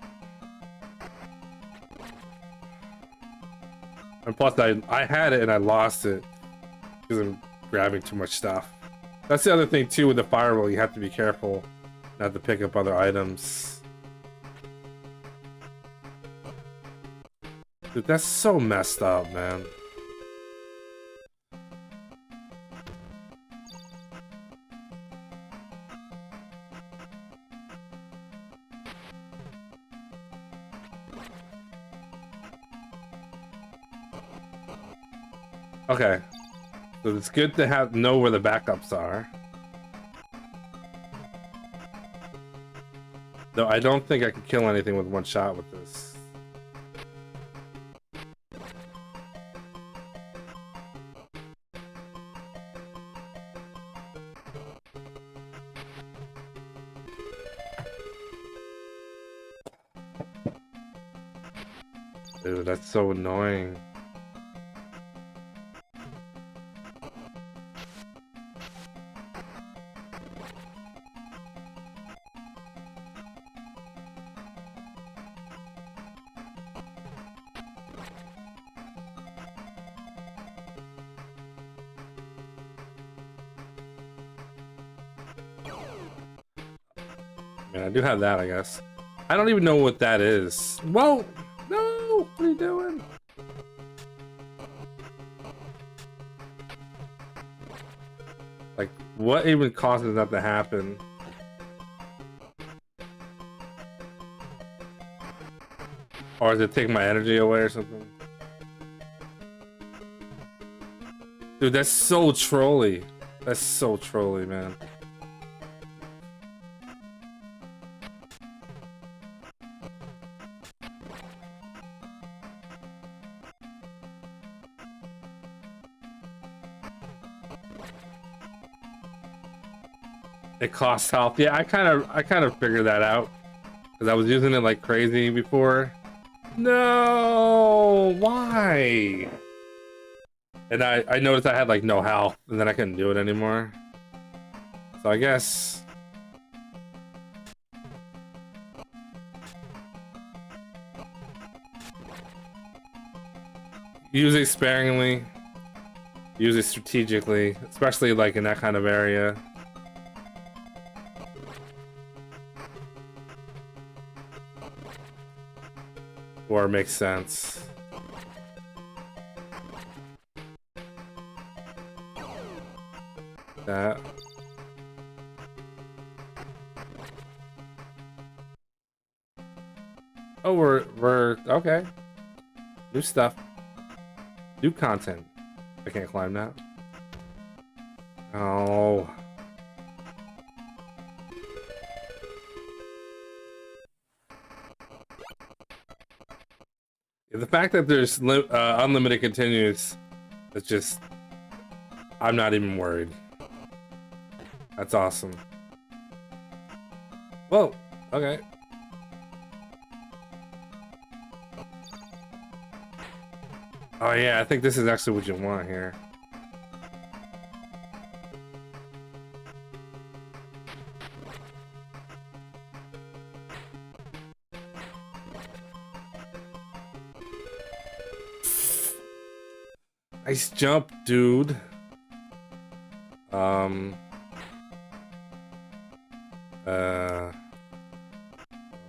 And plus, I had it and I lost it. Because I'm grabbing too much stuff. That's the other thing too with the fireball. You have to be careful not to pick up other items. Dude, that's so messed up, man. Okay, so it's good to know where the backups are. Though I don't think I can kill anything with one shot with this. Dude, that's so annoying. I do have that, I guess. I don't even know what that is. Whoa! No! What are you doing? Like, what even causes that to happen? Or is it taking my energy away or something? Dude, that's so trolly. That's so trolly, man. It costs health. Yeah, I kind of figured that out because I was using it like crazy before. No, why? And I noticed I had like no health, and then I couldn't do it anymore. So I guess use it sparingly, use it strategically, especially like in that kind of area. Or makes sense. That. Oh, we're okay. New stuff. New content. I can't climb that. Oh. The fact that there's unlimited continues, it's just, I'm not even worried. That's awesome. Whoa, okay. Oh yeah, I think this is actually what you want here. Nice jump, dude.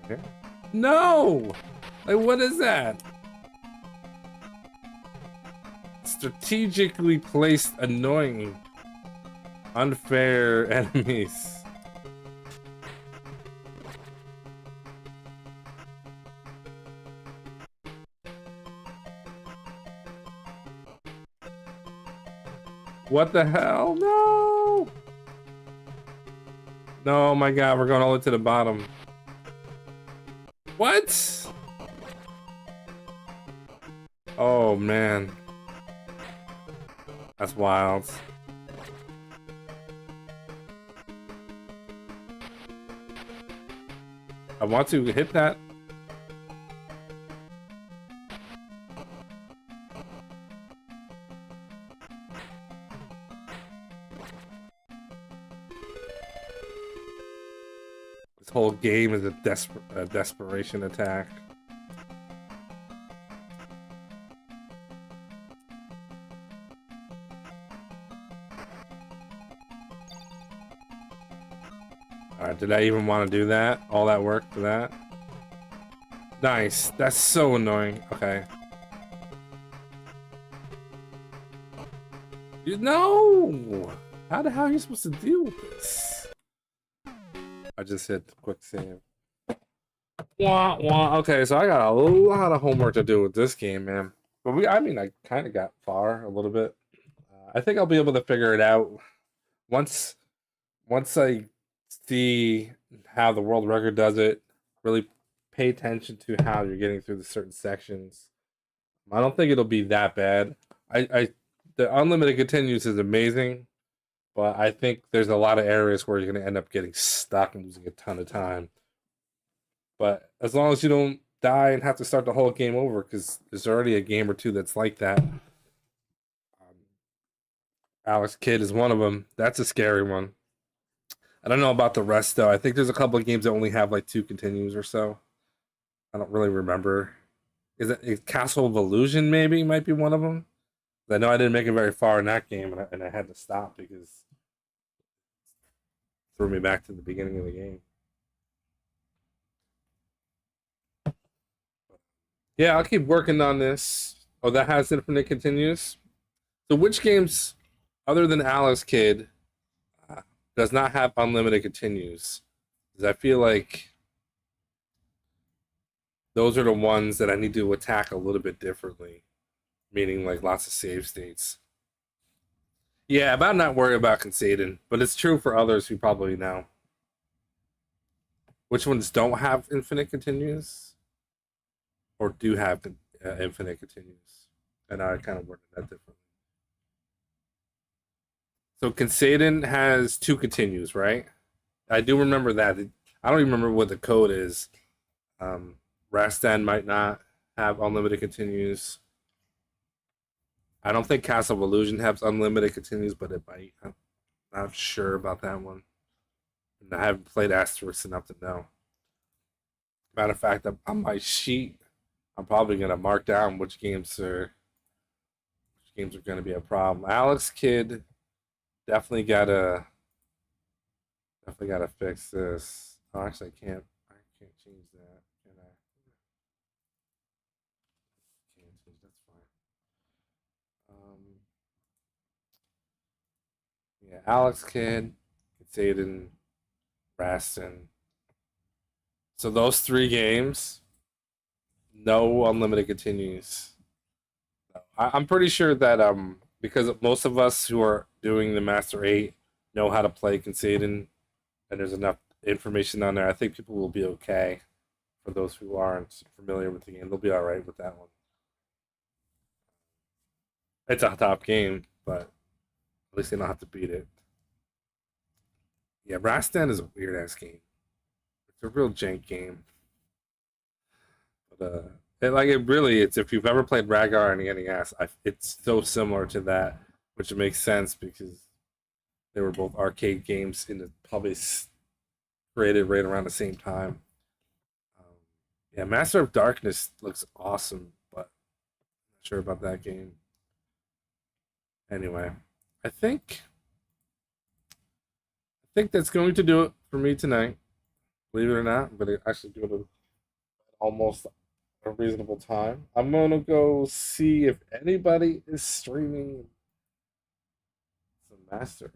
Okay. No! Like, what is that? Strategically placed annoying, unfair enemies. What the hell? No! No, oh my god, we're going all the way to the bottom. What? Oh man. That's wild. I want to hit that. This whole game is a desperation attack. Did I even want to do that? All that work for that? Nice. That's so annoying. Okay. No! How the hell are you supposed to deal with this? I just hit quick save. Wah, wah. Okay, so I got a lot of homework to do with this game, man. But I mean, I kind of got far a little bit. I think I'll be able to figure it out once I see how the world record does it. Really pay attention to how you're getting through the certain sections. I don't think it'll be that bad. The unlimited continues is amazing, but I think there's a lot of areas where you're going to end up getting stuck and losing a ton of time. But as long as you don't die and have to start the whole game over, because there's already a game or two that's like that. Alex Kidd is one of them. That's a scary one. I don't know about the rest though. I think there's a couple of games that only have like 2 continues or so. I don't really remember. Is Castle of Illusion maybe might be one of them? I know I didn't make it very far in that game, and I had to stop because it threw me back to the beginning of the game. Yeah, I'll keep working on this. Oh, that has infinite continues. So, which games, other than Alex Kidd, does not have unlimited continues? Because I feel like those are the ones that I need to attack a little bit differently, meaning like lots of save states. Yeah, about not worrying about conceding, but it's true for others who probably know. Which ones don't have infinite continues? Or do have infinite continues? And I kind of worded that differently. So Consadin has 2 continues, right? I do remember that. I don't even remember what the code is. Rastan might not have unlimited continues. I don't think Castle of Illusion has unlimited continues, but it might. I'm not sure about that one. And I haven't played Asterisk enough to know. Matter of fact, on my sheet, I'm probably gonna mark down which games are gonna be a problem. Alex Kidd definitely gotta fix this. Oh, actually, I can't change that. Can I? Can't change. That's fine. Yeah, Alex Kidd, Zayden, Raston. So those 3 games, no unlimited continues. I'm pretty sure that because most of us who are doing the Master 8 know how to play Consadin, and there's enough information on there, I think people will be okay. For those who aren't familiar with the game, they'll be all right with that one. It's a top game, but at least they don't have to beat it. Yeah, Rastan is a weird ass game. It's a real jank game. But it's if you've ever played Ragar on the NES, it's so similar to that, which makes sense because they were both arcade games in the probably created right around the same time. Um, yeah, Master of Darkness looks awesome, but I'm not sure about that game. Anyway, I think that's going to do it for me tonight. Believe it or not, I'm gonna actually do it at almost a reasonable time. I'm gonna go see if anybody is streaming some Master